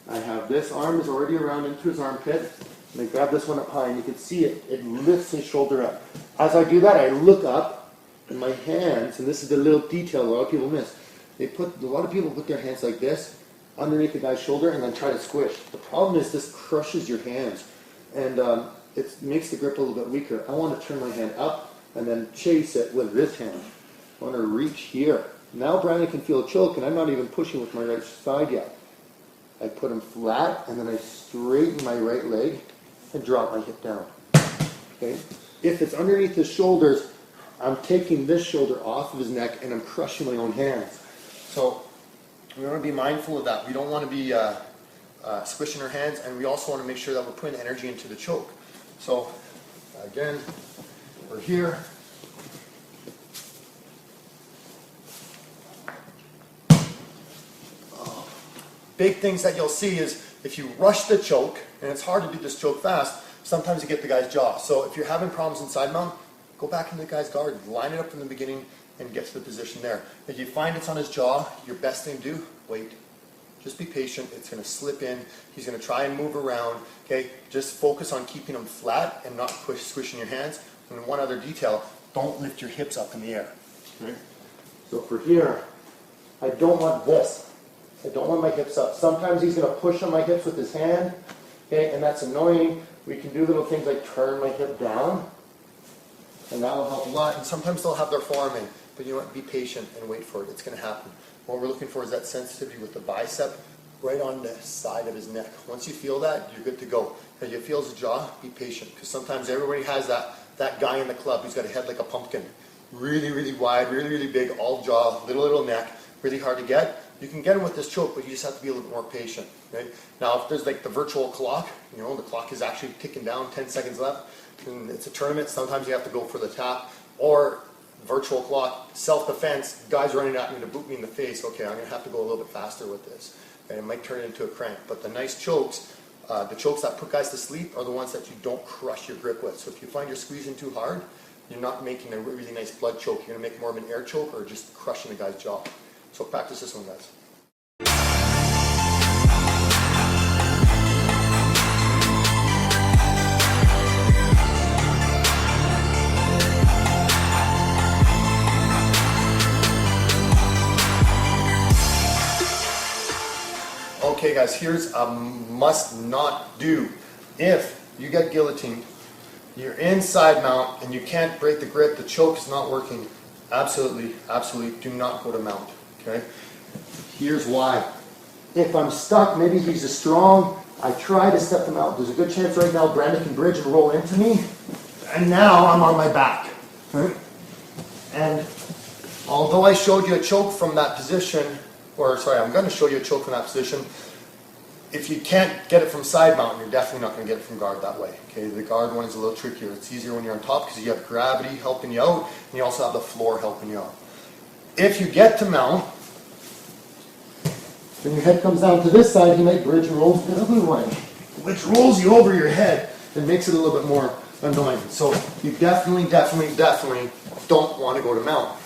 I have this arm is already around into his armpit, and I grab this one up high, and you can see it lifts his shoulder up. As I do that, I look up, and my hands, and this is the little detail a lot of people miss, a lot of people put their hands like this underneath the guy's shoulder and then try to squish. The problem is this crushes your hands, and it makes the grip a little bit weaker. I want to turn my hand up and then chase it with this hand. I want to reach here. Now Brandon can feel a choke, and I'm not even pushing with my right side yet. I put him flat, and then I straighten my right leg and drop my hip down. Okay? If it's underneath his shoulders, I'm taking this shoulder off of his neck, and I'm crushing my own hands. So we want to be mindful of that. We don't want to be squishing our hands, and we also want to make sure that we're putting energy into the choke. So again, we're here. big things that you'll see is if you rush the choke, and it's hard to do this choke fast, sometimes you get the guy's jaw. So if you're having problems in side mount, go back into the guy's guard, line it up from the beginning, and get to the position there. If you find it's on his jaw, your best thing to do, wait. Just be patient. It's going to slip in. He's going to try and move around. Okay, just focus on keeping him flat and not squishing your hands. And one other detail, don't lift your hips up in the air. Okay? So for here, I don't want this. I don't want my hips up. Sometimes he's going to push on my hips with his hand, okay, and that's annoying. We can do little things like turn my hip down, and that will help a lot. And sometimes they'll have their forearm in, but you know what? Be patient and wait for it. It's going to happen. What we're looking for is that sensitivity with the bicep right on the side of his neck. Once you feel that, you're good to go. If you feel his jaw, be patient, because sometimes everybody has that guy in the club who's got a head like a pumpkin. Really, really wide, really, really big, all jaw, little neck, really hard to get. You can get him with this choke, but you just have to be a little bit more patient. Right? Now, if there's like the virtual clock, you know, the clock is actually ticking down, 10 seconds left, and it's a tournament, sometimes you have to go for the tap, or virtual clock, self-defense, guys running at me to boot me in the face, okay, I'm going to have to go a little bit faster with this. And it might turn it into a crank. But the nice chokes, the chokes that put guys to sleep are the ones that you don't crush your grip with. So if you find you're squeezing too hard, you're not making a really nice blood choke. You're going to make more of an air choke or just crushing the guy's jaw. So practice this one, guys. Okay guys, here's a must not do. If you get guillotined, you're in side mount and you can't break the grip, the choke is not working, absolutely do not go to mount. Okay? Here's why. If I'm stuck, maybe he's a strong, I try to step him out. There's a good chance right now Brandon can bridge and roll into me, and now I'm on my back. Right? And although I showed you a choke from that position, or sorry, I'm going to show you a choke from that position, if you can't get it from side mount, you're definitely not going to get it from guard that way. Okay, the guard one is a little trickier. It's easier when you're on top because you have gravity helping you out, and you also have the floor helping you out. If you get to mount, when your head comes down to this side, you might bridge and roll the other way, which rolls you over your head and makes it a little bit more annoying. So you definitely don't want to go to mount.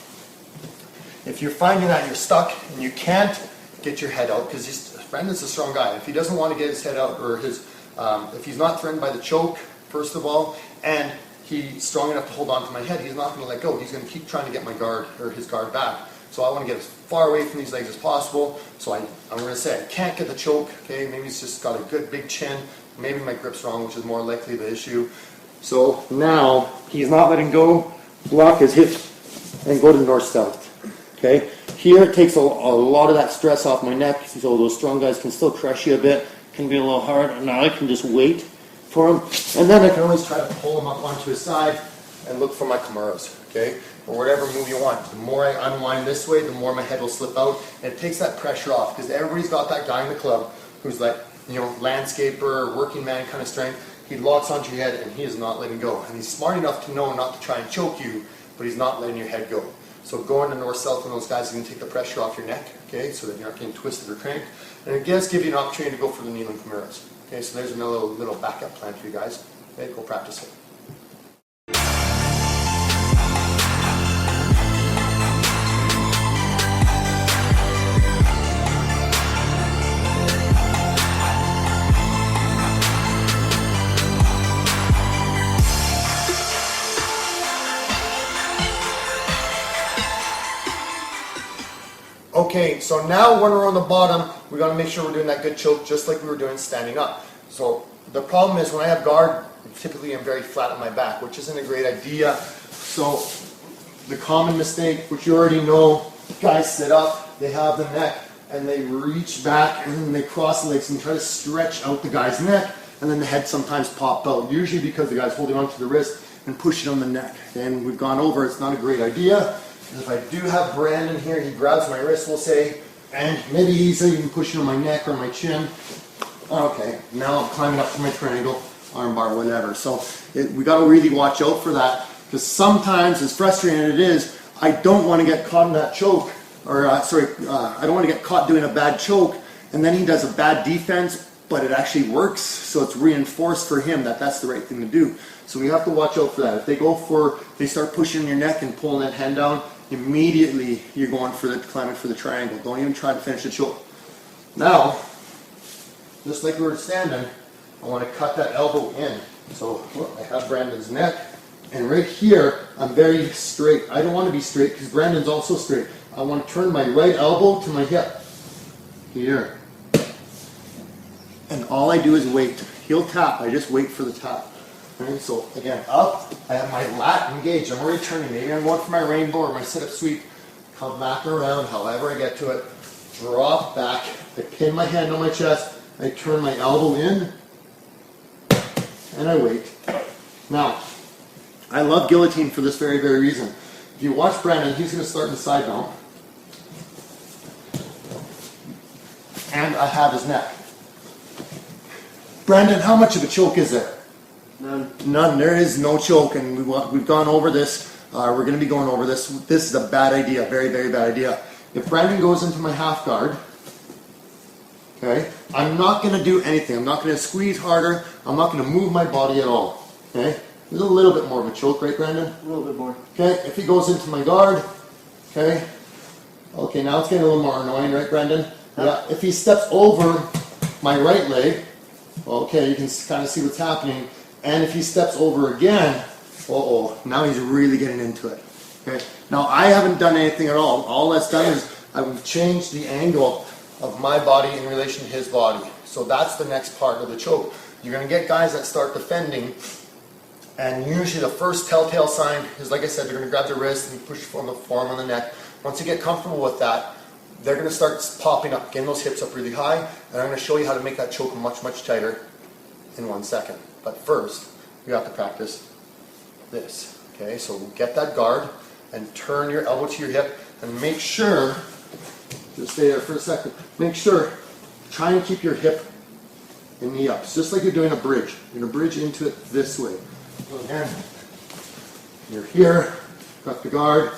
If you're finding that you're stuck and you can't get your head out, because Brandon's a strong guy. If he doesn't want to get his head out, or if he's not threatened by the choke, first of all, and he's strong enough to hold on to my head, he's not going to let go. He's going to keep trying to get my guard, or his guard back. So I want to get as far away from these legs as possible. So I'm going to say I can't get the choke. Okay, maybe he's just got a good big chin. Maybe my grip's wrong, which is more likely the issue. So now he's not letting go. Block his hips and go to north-south. Okay, here it takes a lot of that stress off my neck, so those strong guys can still crush you a bit, can be a little hard, and now I can just wait for him, and then I can always try to pull him up onto his side and look for my kimuras, okay, or whatever move you want. The more I unwind this way, the more my head will slip out, and it takes that pressure off, because everybody's got that guy in the club who's like, you know, landscaper, working man kind of strength. He locks onto your head and he is not letting go, and he's smart enough to know not to try and choke you, but he's not letting your head go. So going to north-south on those guys is going to take the pressure off your neck, okay, so that you're not getting twisted or cranked. And it does give you an opportunity to go for the kneeling kimuras. Okay, so there's another little backup plan for you guys. Okay, go practice it. Okay, so now when we're on the bottom, we got to make sure we're doing that good choke just like we were doing standing up. So the problem is when I have guard, typically I'm very flat on my back, which isn't a great idea. So the common mistake, which you already know, guys sit up, they have the neck, and they reach back and then they cross the legs and try to stretch out the guy's neck, and then the head sometimes pops out, usually because the guy's holding onto the wrist and pushing on the neck. And we've gone over, it's not a great idea. If I do have Brandon here, he grabs my wrist, we'll say, and maybe he's even pushing on my neck or my chin. Okay, now I'm climbing up to my triangle, armbar, whatever. So we got to really watch out for that, because sometimes, as frustrating as it is, I don't want to get caught in that choke, or I don't want to get caught doing a bad choke and then he does a bad defense, but it actually works, so it's reinforced for him that that's the right thing to do. So we have to watch out for that. If they start pushing your neck and pulling that hand down, immediately you're going for climbing for the triangle. Don't even try to finish the choke. Now, just like we were standing, I want to cut that elbow in. So I have Brandon's neck, and right here, I'm very straight. I don't want to be straight because Brandon's also straight. I want to turn my right elbow to my hip. Here. And all I do is wait. He'll tap, I just wait for the tap. Right? So again, up, I have my lat engaged. I'm already turning. Maybe I'm going for my rainbow or my sit-up sweep. Come back around, however I get to it. Drop back. I pin my hand on my chest. I turn my elbow in. And I wait. Now, I love guillotine for this very, very reason. If you watch Brandon, he's going to start in the side mount. And I have his neck. Brandon, how much of a choke is there? None. None. There is no choke, and we've gone over this. We're going to be going over this. This is a bad idea, very, very bad idea. If Brandon goes into my half guard, okay, I'm not going to do anything. I'm not going to squeeze harder. I'm not going to move my body at all. Okay, there's a little bit more of a choke, right, Brandon? A little bit more. Okay, if he goes into my guard, okay, now it's getting a little more annoying, right, Brandon? Yeah. If he steps over my right leg, okay, you can kind of see what's happening. And if he steps over again, now he's really getting into it. Okay. Now I haven't done anything at all. All that's done is I've changed the angle of my body in relation to his body. So that's the next part of the choke. You're going to get guys that start defending, and usually the first telltale sign is, like I said, they're going to grab their wrist and push from the forearm on the neck. Once you get comfortable with that, they're going to start popping up, getting those hips up really high, and I'm going to show you how to make that choke much, much tighter in 1 second. But first, you have to practice this. Okay, so get that guard and turn your elbow to your hip, and make sure, just stay there for a second, make sure, try and keep your hip and knee up. It's just like you're doing a bridge. You're going to bridge into it this way. So again, you're here, got the guard,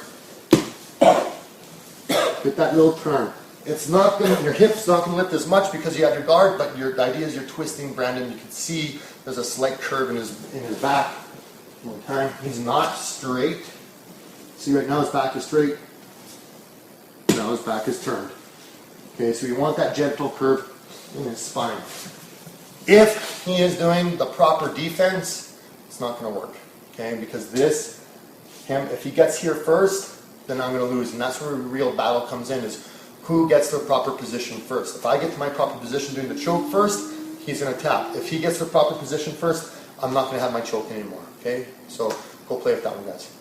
get that little turn. It's not going to, your hip's not going to lift as much because you have your guard, but the idea is you're twisting Brandon. You can see there's a slight curve in his back. One time, he's not straight. See, right now his back is straight. Now his back is turned. Okay, so you want that gentle curve in his spine. If he is doing the proper defense, it's not going to work. Okay, because if he gets here first, then I'm going to lose, and that's where the real battle comes in, is who gets the proper position first. If I get to my proper position doing the choke first, he's going to tap. If he gets the proper position first, I'm not going to have my choke anymore. Okay, so go play with that one, guys.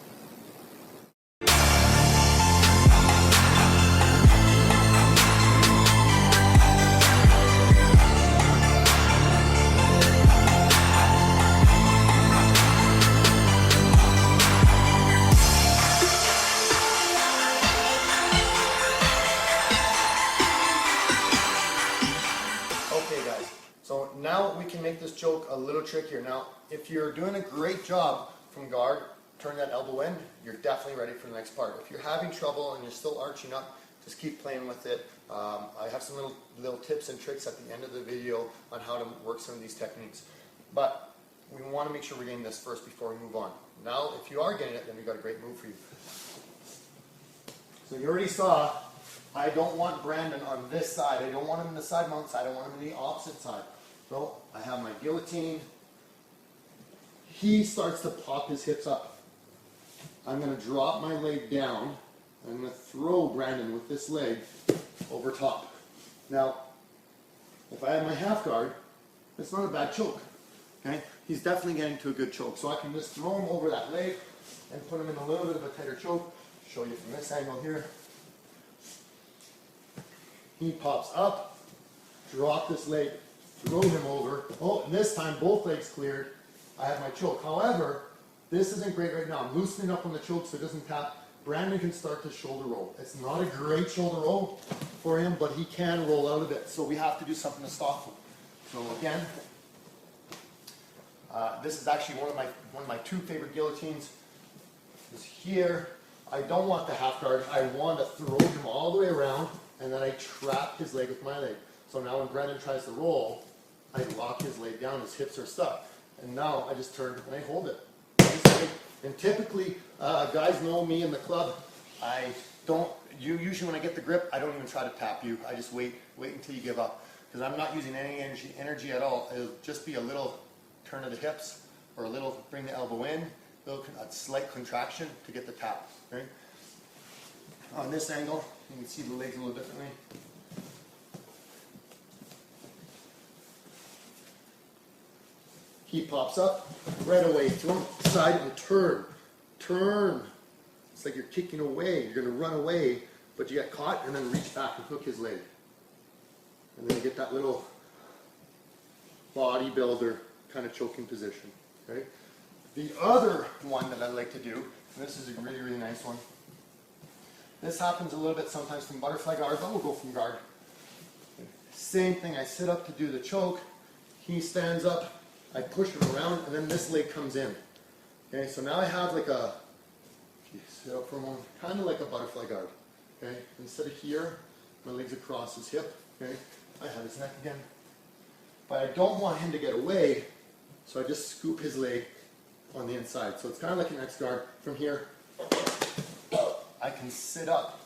So now we can make this choke a little trickier. Now, if you're doing a great job from guard, turn that elbow in, you're definitely ready for the next part. If you're having trouble and you're still arching up, just keep playing with it. I have some little tips and tricks at the end of the video on how to work some of these techniques. But we want to make sure we're getting this first before we move on. Now, if you are getting it, then we've got a great move for you. So you already saw, I don't want Brandon on this side. I don't want him in the side mount side. I want him in the opposite side. So I have my guillotine. He starts to pop his hips up. I'm going to drop my leg down. I'm going to throw Brandon with this leg over top. Now, if I have my half guard, it's not a bad choke. Okay? He's definitely getting to a good choke. So I can just throw him over that leg and put him in a little bit of a tighter choke. Show you from this angle here. He pops up, drop this leg, throw him over. Oh, and this time both legs cleared. I have my choke. However, this isn't great right now. I'm loosening up on the choke so it doesn't tap. Brandon can start to shoulder roll. It's not a great shoulder roll for him, but he can roll out of it. So we have to do something to stop him. So again, this is actually one of my two favorite guillotines. Is here. I don't want the half guard. I want to throw him all the way around, and then I trap his leg with my leg. So now when Brendan tries to roll, I lock his leg down, his hips are stuck. And now I just turn and I hold it. And typically, guys know me in the club, usually when I get the grip, I don't even try to tap you. I just wait until you give up. Because I'm not using any energy at all. It'll just be a little turn of the hips, or a little bring the elbow in, a slight contraction to get the tap. Right? On this angle, you can see the legs a little differently. He pops up, right away, throw him side and turn. Turn. It's like you're kicking away. You're going to run away, but you get caught and then reach back and hook his leg. And then you get that little bodybuilder kind of choking position. Okay? The other one that I like to do, and this is a really, really nice one. This happens a little bit sometimes from butterfly guard, but we'll go from guard. Same thing, I sit up to do the choke. He stands up. I push him around, and then this leg comes in. Okay, so now I have like a, if you sit up for a moment, kind of like a butterfly guard. Okay, instead of here, my leg's across his hip. Okay, I have his neck again. But I don't want him to get away, so I just scoop his leg on the inside. So it's kind of like an X guard. From here, I can sit up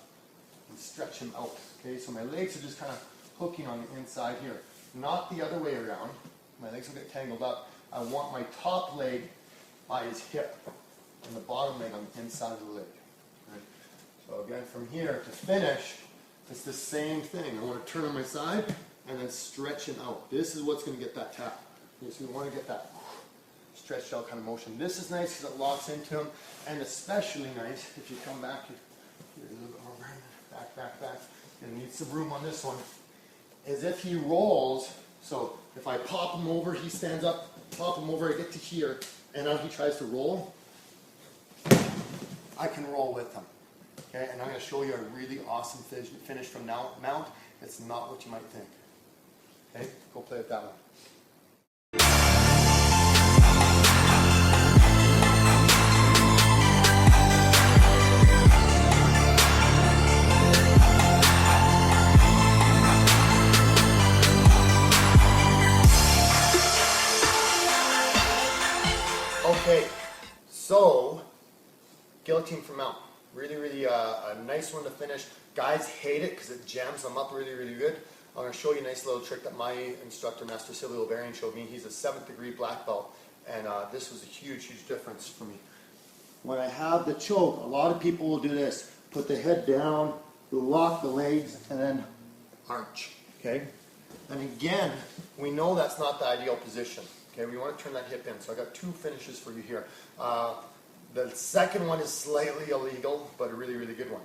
and stretch him out. Okay, so my legs are just kind of hooking on the inside here, not the other way around. My legs will get tangled up. I want my top leg by his hip and the bottom leg on the inside of the leg. Right? So again, from here to finish, it's the same thing. I want to turn on my side and then stretch him out. This is what's going to get that tap. So we want to get that stretched out kind of motion. This is nice because it locks into him, and especially nice if you come back here a little bit more, back. And need some room on this one. Is if he rolls. So if I pop him over, he stands up, pop him over, I get to here, and now he tries to roll, I can roll with him. Okay, and I'm going to show you a really awesome finish from mount. It's not what you might think. Okay, go play with that one. Okay, so guillotine for mount. Really, really a nice one to finish. Guys hate it because it jams them up really, really good. I'm going to show you a nice little trick that my instructor, Master Silvio Varian, showed me. He's a 7th degree black belt, and this was a huge, huge difference for me. When I have the choke, a lot of people will do this. Put the head down, lock the legs, and then arch. Okay? And again, we know that's not the ideal position. Okay, we want to turn that hip in. So I got 2 finishes for you here. The second one is slightly illegal, but a really, really good one.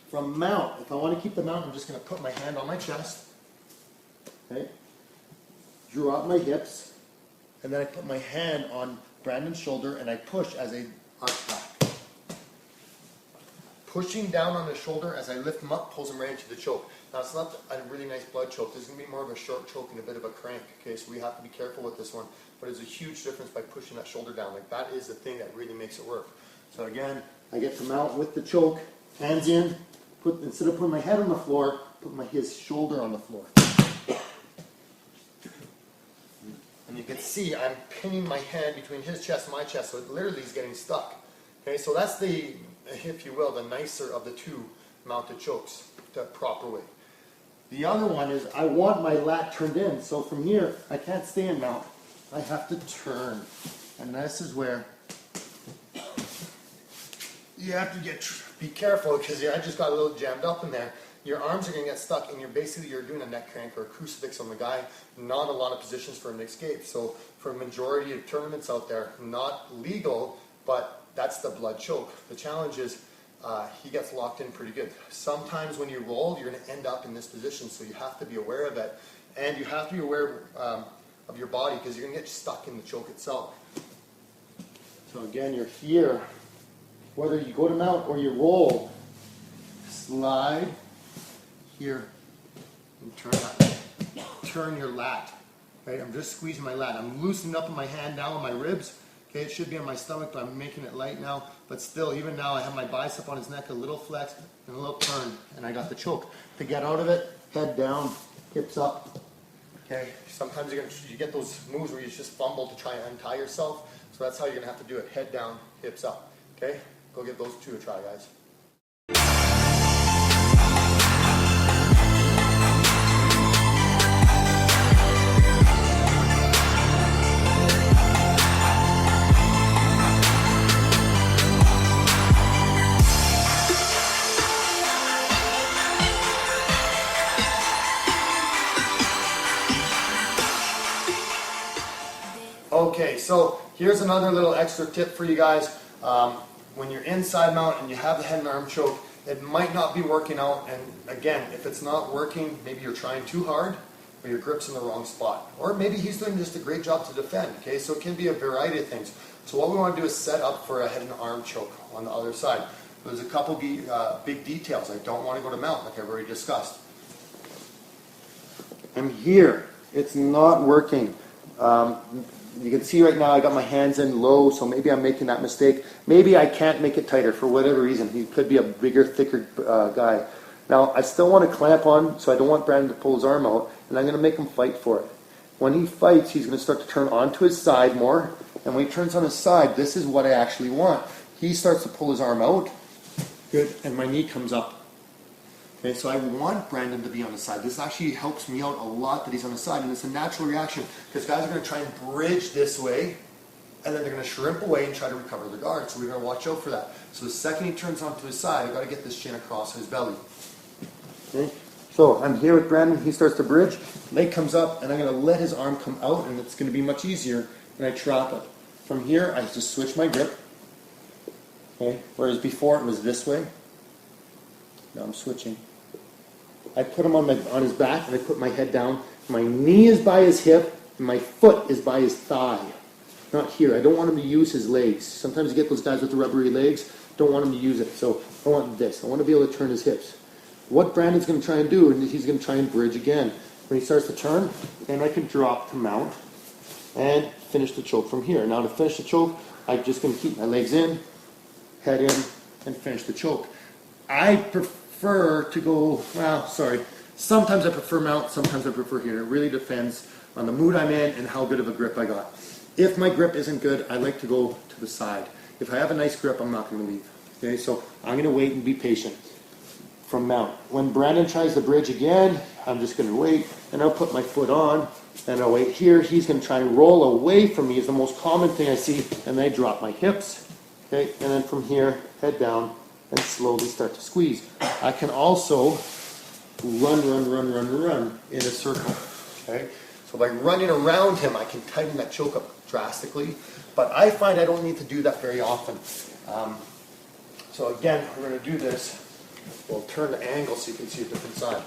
From mount, if I want to keep the mount, I'm just going to put my hand on my chest. Okay, drop my hips, and then I put my hand on Brandon's shoulder, and I push as I arch back. Pushing down on the shoulder as I lift him up, pulls him right into the choke. Now it's not a really nice blood choke. This is going to be more of a short choke and a bit of a crank. Okay, so we have to be careful with this one. But it's a huge difference by pushing that shoulder down. Like that is the thing that really makes it work. So again, I get to mount with the choke, hands in. Instead of putting my head on the floor, put his shoulder on the floor. And you can see I'm pinning my hand between his chest and my chest, so it literally is getting stuck. Okay, so that's the, if you will, the nicer of the 2 mounted chokes, the proper way. The other one is I want my lat turned in, so from here I can't stay in mount. I have to turn, and this is where you have to be careful because I just got a little jammed up in there. Your arms are going to get stuck, and you're doing a neck crank or a crucifix on the guy. Not a lot of positions for him to escape. So for a majority of tournaments out there, not legal, but that's the blood choke. The challenge is he gets locked in pretty good. Sometimes when you roll, you're going to end up in this position, so you have to be aware of it, and you have to be aware of your body because you're going to get stuck in the choke itself. So again, you're here. Whether you go to mount or you roll, slide here and turn your lat. Right? I'm just squeezing my lat. I'm loosening up in my hand now on my ribs. Okay, it should be on my stomach, but I'm making it light now. But still, even now, I have my bicep on his neck, a little flex and a little turn, and I got the choke. To get out of it, head down, hips up. Okay, sometimes you get those moves where you just fumble to try and untie yourself. So that's how you're going to have to do it. Head down, hips up. Okay, go give those two a try, guys. Okay, so here's another little extra tip for you guys. When you're inside mount and you have the head and arm choke, it might not be working out. And again, if it's not working, maybe you're trying too hard or your grip's in the wrong spot. Or maybe he's doing just a great job to defend. Okay, so it can be a variety of things. So what we want to do is set up for a head and arm choke on the other side. There's a couple big details. I don't want to go to mount like I've already discussed. I'm here. It's not working. You can see right now I got my hands in low, so maybe I'm making that mistake. Maybe I can't make it tighter for whatever reason. He could be a bigger, thicker guy. Now, I still want to clamp on, so I don't want Brandon to pull his arm out, and I'm going to make him fight for it. When he fights, he's going to start to turn onto his side more, and when he turns on his side, this is what I actually want. He starts to pull his arm out, good, and my knee comes up. Okay, so I want Brandon to be on the side. This actually helps me out a lot that he's on the side, and it's a natural reaction because guys are going to try and bridge this way, and then they're going to shrimp away and try to recover their guard. So we're going to watch out for that. So the second he turns onto his side, I've got to get this chin across his belly. Okay, so I'm here with Brandon. He starts to bridge. Leg comes up, and I'm going to let his arm come out, and it's going to be much easier, and I trap it. From here, I just switch my grip. Okay, whereas before it was this way. Now I'm switching. I put him on his back, and I put my head down. My knee is by his hip, and my foot is by his thigh. Not here. I don't want him to use his legs. Sometimes you get those guys with the rubbery legs. Don't want him to use it. So I want this. I want to be able to turn his hips. What Brandon's going to try and do, and he's going to try and bridge again. When he starts to turn, then I can drop to mount and finish the choke from here. Now to finish the choke, I'm just going to keep my legs in, head in, and finish the choke. I prefer to go, sometimes I prefer mount, sometimes I prefer here. It really depends on the mood I'm in and how good of a grip I got. If my grip isn't good, I like to go to the side. If I have a nice grip, I'm not going to leave. Okay, so I'm going to wait and be patient from mount. When Brandon tries to bridge again, I'm just going to wait, and I'll put my foot on, and I'll wait here. He's going to try and roll away from me is the most common thing I see, and then I drop my hips. Okay, and then from here, head down, and slowly start to squeeze. I can also run in a circle. Okay, so by running around him, I can tighten that choke up drastically. But I find I don't need to do that very often. So again, we're going to do this. We'll turn the angle so you can see a different side.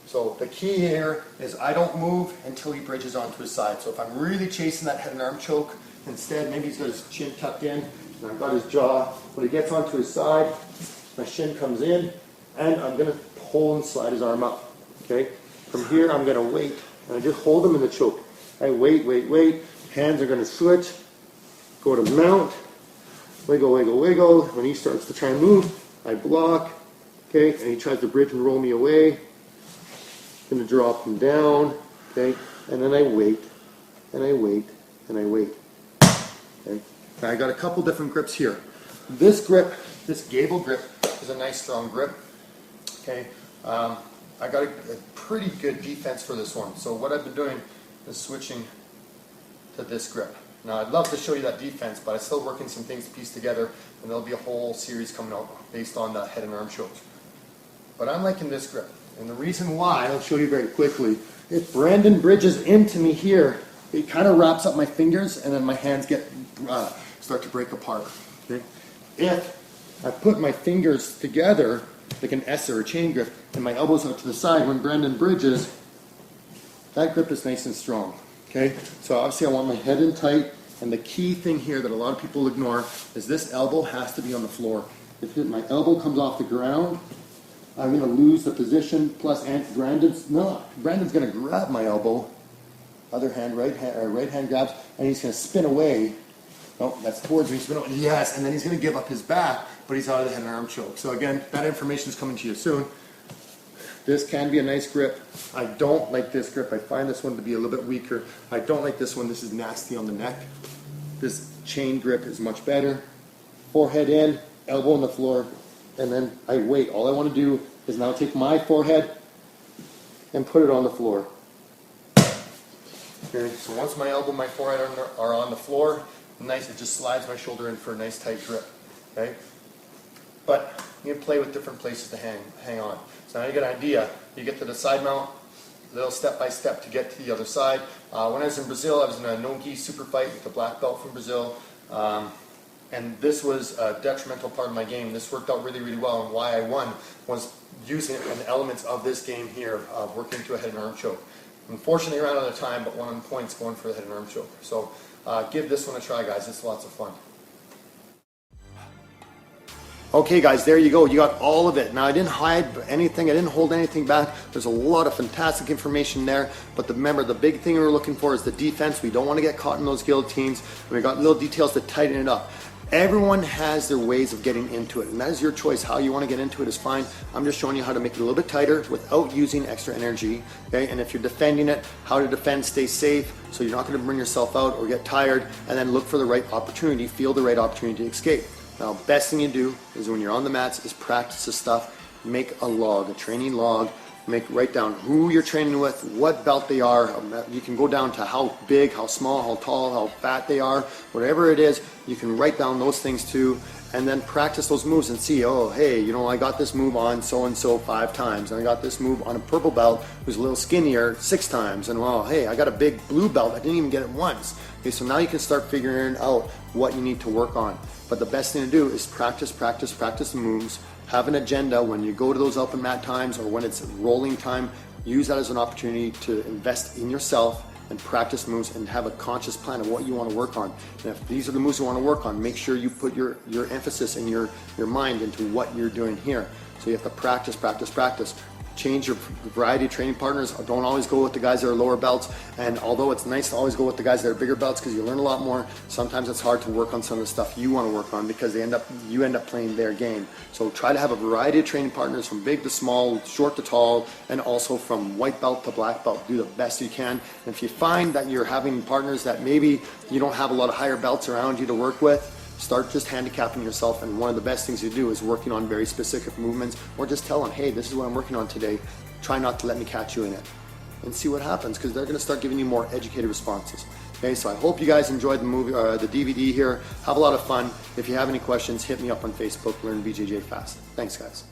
So the key here is I don't move until he bridges onto his side. So if I'm really chasing that head and arm choke, instead maybe he's got his chin tucked in, and I've got his jaw. When he gets onto his side, my shin comes in, and I'm going to pull and slide his arm up. Okay? From here, I'm going to wait, and I just hold him in the choke. I wait. Hands are going to switch. Go to mount. Wiggle. When he starts to try and move, I block. Okay? And he tries to bridge and roll me away. Going to drop him down. Okay? And then I wait. Okay? Now I got a couple different grips here. This grip, this gable grip, is a nice strong grip. Okay, I got a pretty good defense for this one. So what I've been doing is switching to this grip. Now I'd love to show you that defense, but I'm still working some things to piece together, and there'll be a whole series coming out based on the head and arm chokes. But I'm liking this grip, and the reason why, I'll show you very quickly. If Brandon bridges into me here, it kind of wraps up my fingers, and then my hands start to break apart. Okay? If I put my fingers together like an S or a chain grip, and my elbows out to the side when Brandon bridges, that grip is nice and strong. Okay? So obviously I want my head in tight, and the key thing here that a lot of people ignore is this elbow has to be on the floor. If my elbow comes off the ground, I'm going to lose the position, plus Brandon's going to grab my elbow, other hand, right hand grabs, and he's going to spin away. Oh, that's towards me. Yes, and then he's going to give up his back, but he's out of the head and arm choke. So again, that information is coming to you soon. This can be a nice grip. I don't like this grip. I find this one to be a little bit weaker. I don't like this one. This is nasty on the neck. This chain grip is much better. Forehead in, elbow on the floor, and then I wait. All I want to do is now take my forehead and put it on the floor. Okay, so once my elbow and my forehead are on the floor, nice, it just slides my shoulder in for a nice tight grip. Okay? But you can play with different places to hang on. So now you get an idea. You get to the side mount, little step by step to get to the other side. When I was in Brazil, I was in a no-gi super fight with a black belt from Brazil. And this was a detrimental part of my game. This worked out really, really well, and why I won was using the elements of this game here, working to a head and arm choke. Unfortunately, ran out of time, but won on points going for the head and arm choke. So give this one a try, guys. It's lots of fun. Okay, guys, there you go. You got all of it. Now, I didn't hide anything. I didn't hold anything back. There's a lot of fantastic information there. But remember, the big thing we're looking for is the defense. We don't want to get caught in those guillotines. And we got little details to tighten it up. Everyone has their ways of getting into it, and that is your choice. How you want to get into it is fine. I'm just showing you how to make it a little bit tighter without using extra energy. Okay, and if you're defending it, how to defend, stay safe, so you're not going to burn yourself out or get tired, and then look for the right opportunity, feel the right opportunity to escape. Now, best thing you do is when you're on the mats is practice this stuff. Make a log, a training log. Write down who you're training with, what belt they are. You can go down to how big, how small, how tall, how fat they are. Whatever it is, you can write down those things too, and then practice those moves and see, oh, hey, you know, I got this move on so-and-so 5 times, and I got this move on a purple belt who's a little skinnier 6 times, and well, hey, I got a big blue belt, I didn't even get it once. Okay, so now you can start figuring out what you need to work on. But the best thing to do is practice the moves. Have an agenda when you go to those open mat times or when it's rolling time. Use that as an opportunity to invest in yourself and practice moves and have a conscious plan of what you want to work on. And if these are the moves you want to work on, make sure you put your emphasis and your mind into what you're doing here. So you have to practice. Change your variety of training partners. Don't always go with the guys that are lower belts. And although it's nice to always go with the guys that are bigger belts because you learn a lot more, sometimes it's hard to work on some of the stuff you want to work on because you end up playing their game. So try to have a variety of training partners from big to small, short to tall, and also from white belt to black belt. Do the best you can. And if you find that you're having partners that maybe you don't have a lot of higher belts around you to work with, start just handicapping yourself, and one of the best things you do is working on very specific movements, or just tell them, hey, this is what I'm working on today. Try not to let me catch you in it, and see what happens, because they're going to start giving you more educated responses. Okay, so I hope you guys enjoyed the movie, the DVD here. Have a lot of fun. If you have any questions, hit me up on Facebook. Learn BJJ Fast. Thanks, guys.